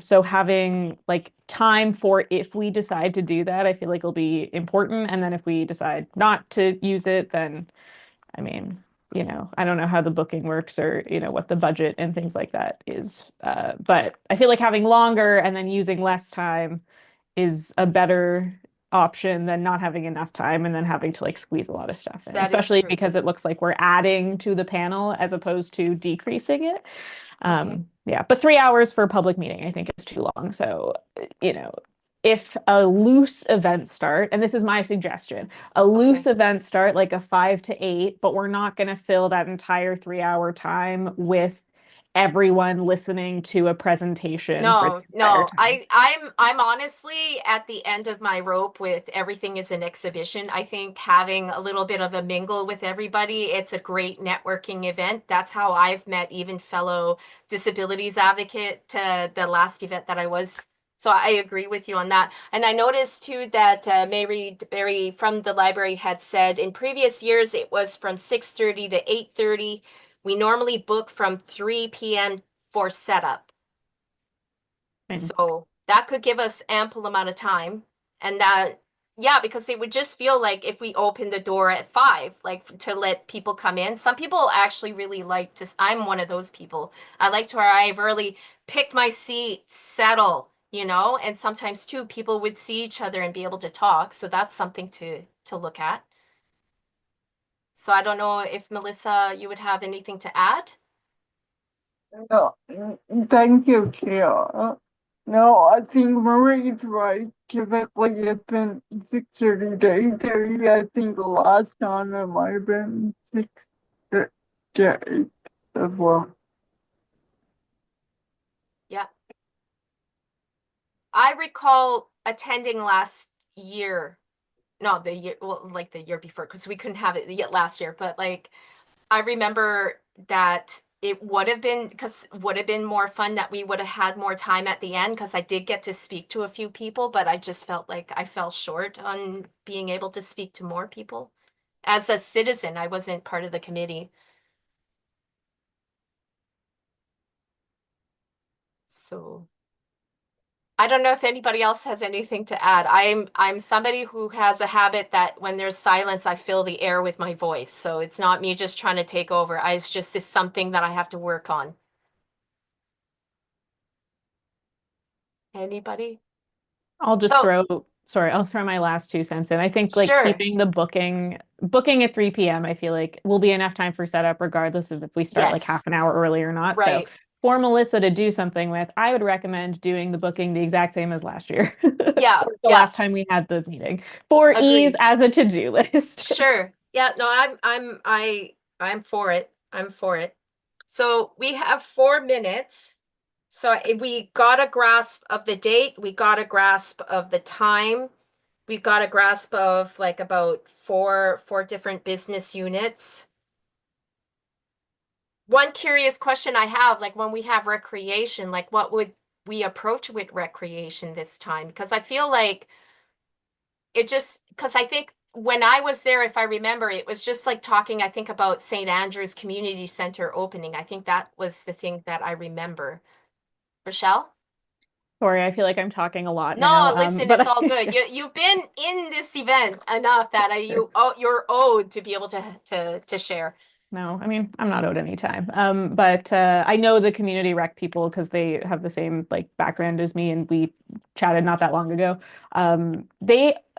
So having like time for if we decide to do that, I feel like it'll be important. And then if we decide not to use it, then I mean, you know, I don't know how the booking works or, you know, what the budget and things like that is. But I feel like having longer and then using less time is a better option than not having enough time and then having to like squeeze a lot of stuff in, That is especially true. because it looks like we're adding to the panel as opposed to decreasing it. Yeah, but 3 hours for a public meeting, I think is too long. So, you know, if a loose event start, and this is my suggestion, a loose event start like a 5 to 8, but we're not going to fill that entire 3-hour time with everyone listening to a presentation for No, the entire no, time. I'm honestly at the end of my rope with everything is an exhibition. I think having a little bit of a mingle with everybody, it's a great networking event. That's how I've met even fellow disabilities advocate to the last event that I was. So I agree with you on that. And I noticed too that Mary Berry from the library had said in previous years it was from 6:30 to 8:30. We normally book from 3 p.m. for setup. So that could give us ample amount of time. And that, yeah, because it would just feel like if we open the door at 5, like to let people come in. Some people actually really like to, I'm one of those people. I like to arrive early, pick my seat, settle, you know, and sometimes too, people would see each other and be able to talk. So that's something to look at. So I don't know if Melissa, you would have anything to add? No, thank you, Chair. No, I think Marie's right. Typically, it's been 6:30 to 8:30. I think the last time it might have been 6 to 8 as well. Yeah. I recall attending last year. No, the year, well, like the year before, because we couldn't have it yet last year, but like I remember that it would have been more fun that we would have had more time at the end because I did get to speak to a few people, but I just felt like I fell short on being able to speak to more people. As a citizen, I wasn't part of the committee. So I don't know if anybody else has anything to add. I'm somebody who has a habit that when there's silence, I fill the air with my voice. So it's not me just trying to take over. It's something that I have to work on. Anybody? I'll just I'll throw my last 2 cents in. I think like Sure. keeping the booking at 3 p.m. I feel like will be enough time for setup regardless of if we start like Yes. half an hour early or not. Right. So for Melissa to do something with, I would recommend doing the booking the exact same as last year. Yeah. Or the last time we had the meeting for ease Agreed. as a to-do list. Sure. Yeah, no, I'm for it. I'm for it. So we have 4 minutes. So we got a grasp of the date, we got a grasp of the time, we got a grasp of like about four different business units. One curious question I have, like when we have recreation, like what would we approach with recreation this time? Because I feel like because I think when I was there, if I remember, it was just like talking, I think about St. Andrew's Community Center opening. I think that was the thing that I remember. Rochelle? Sorry, I feel like I'm talking a lot No, now. listen, But it's all good. You've been in this event enough that you're owed to be able to share. No, I mean, I'm not owed any time. But I know the community rec people because they have the same like background as me and we chatted not that long ago.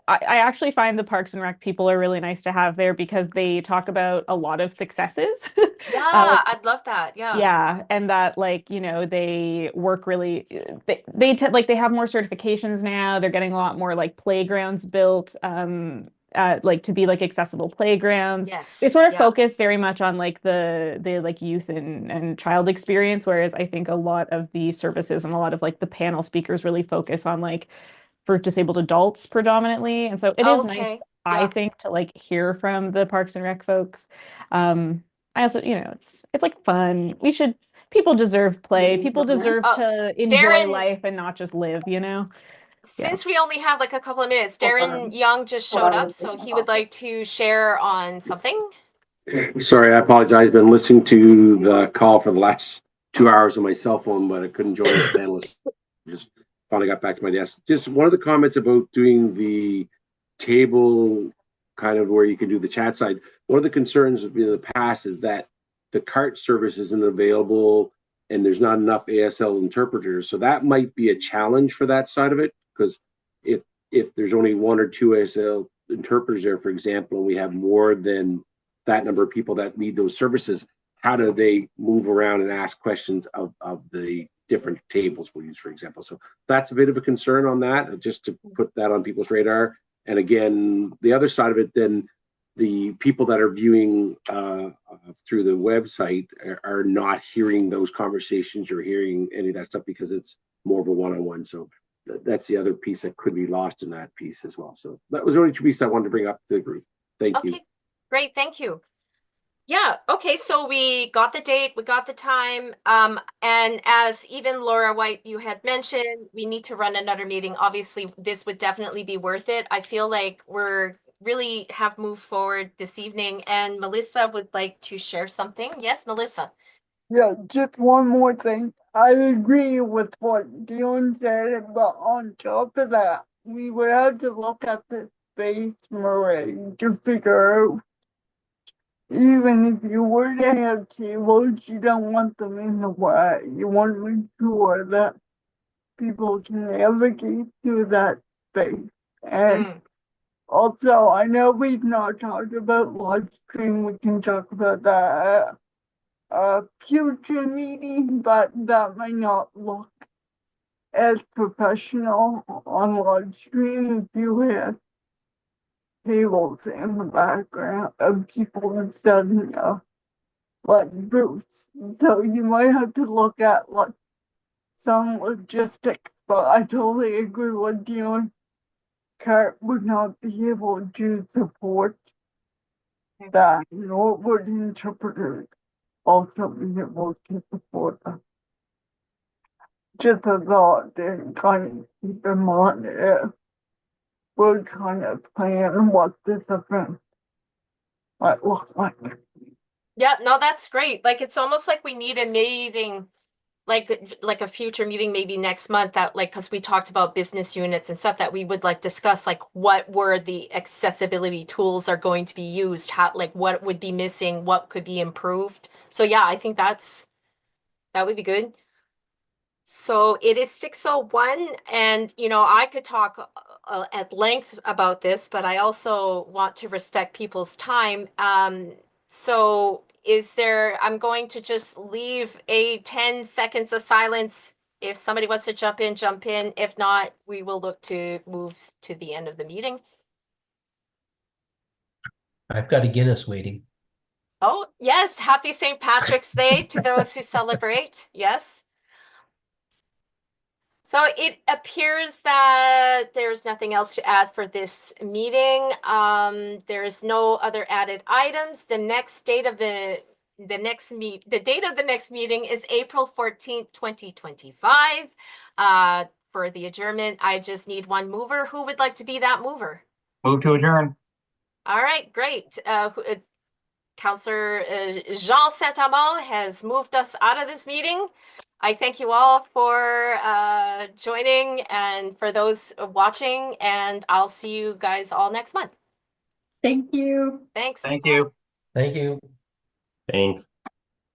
I actually find the Parks and Rec people are really nice to have there because they talk about a lot of successes. Yeah, I'd love that. Yeah. Yeah, and that like, you know, they work really they have more certifications now. They're getting a lot more like playgrounds built like to be like accessible playgrounds. Yes. They sort of Yeah. focus very much on like the like youth and child experience, whereas I think a lot of the services and a lot of like the panel speakers really focus on like for disabled adults predominantly. And so it is Okay. nice I think, to like hear from the Parks and Rec folks. I also, it's like fun. People deserve play. People deserve to enjoy Darren- life and not just live, Since we only have like a couple of minutes, Darren Young just showed up, so he would like to share on something. Sorry, I apologize. I've been listening to the call for the last 2 hours on my cell phone, but I couldn't join as a panelist. Just finally got back to my desk. Just one of the comments about doing the table kind of where you can do the chat side. One of the concerns in the past is that the CART service isn't available and there's not enough ASL interpreters. So that might be a challenge for that side of it, because if there's only 1 or 2 ASL interpreters there, for example, and we have more than that number of people that need those services, how do they move around and ask questions of the different tables we'll use, for example? So that's a bit of a concern on that, just to put that on people's radar. And again, the other side of it, then the people that are viewing through the website are not hearing those conversations or hearing any of that stuff because it's more of a one-on-one. So that's the other piece that could be lost in that piece as well. So that was the only 2 pieces I wanted to bring up to the group. Thank you. Great, thank you. Yeah, okay, so we got the date, we got the time, and as even Laura White, you had mentioned, we need to run another meeting. Obviously, this would definitely be worth it. I feel like we're really have moved forward this evening, and Melissa would like to share something. Yes, Melissa. Yeah, just one more thing. I agree with what Dion said, but on top of that, we would have to look at the space array to figure out, even if you were to have tables, you don't want them in the way. You want to make sure that people can navigate through that space. And also, I know we've not talked about live stream. We can talk about that future meeting, but that might not look as professional on live stream if you have tables in the background of people setting up like booths. So you might have to look at like some logistics, but I totally agree with Dion. CART would not be able to support that, nor would interpreters also be able to support that. Just a thought to kind of keep in mind if we're kind of plan what this event might look like. Yeah, no, that's great. Like, it's almost like we need a meeting, like a future meeting maybe next month, that like, because we talked about business units and stuff, that we would like discuss like what were the accessibility tools are going to be used, how, like what would be missing, what could be improved. So yeah, I think that would be good. So it is 6:01, and I could talk at length about this, but I also want to respect people's time. So I'm going to just leave a 10 seconds of silence. If somebody wants to jump in. If not, we will look to move to the end of the meeting. I've got a Guinness waiting. Oh, yes. Happy St. Patrick's Day to those who celebrate. Yes. So it appears that there's nothing else to add for this meeting. There is no other added items. The date of the next meeting is April 14th, 2025. For the adjournment, I just need one mover. Who would like to be that mover? Move to adjourn. All right, great. Councillor Jean Saint-Amand has moved us out of this meeting. I thank you all for joining, and for those watching, and I'll see you guys all next month. Thank you. Thanks. Thank you. Thank you. Thanks.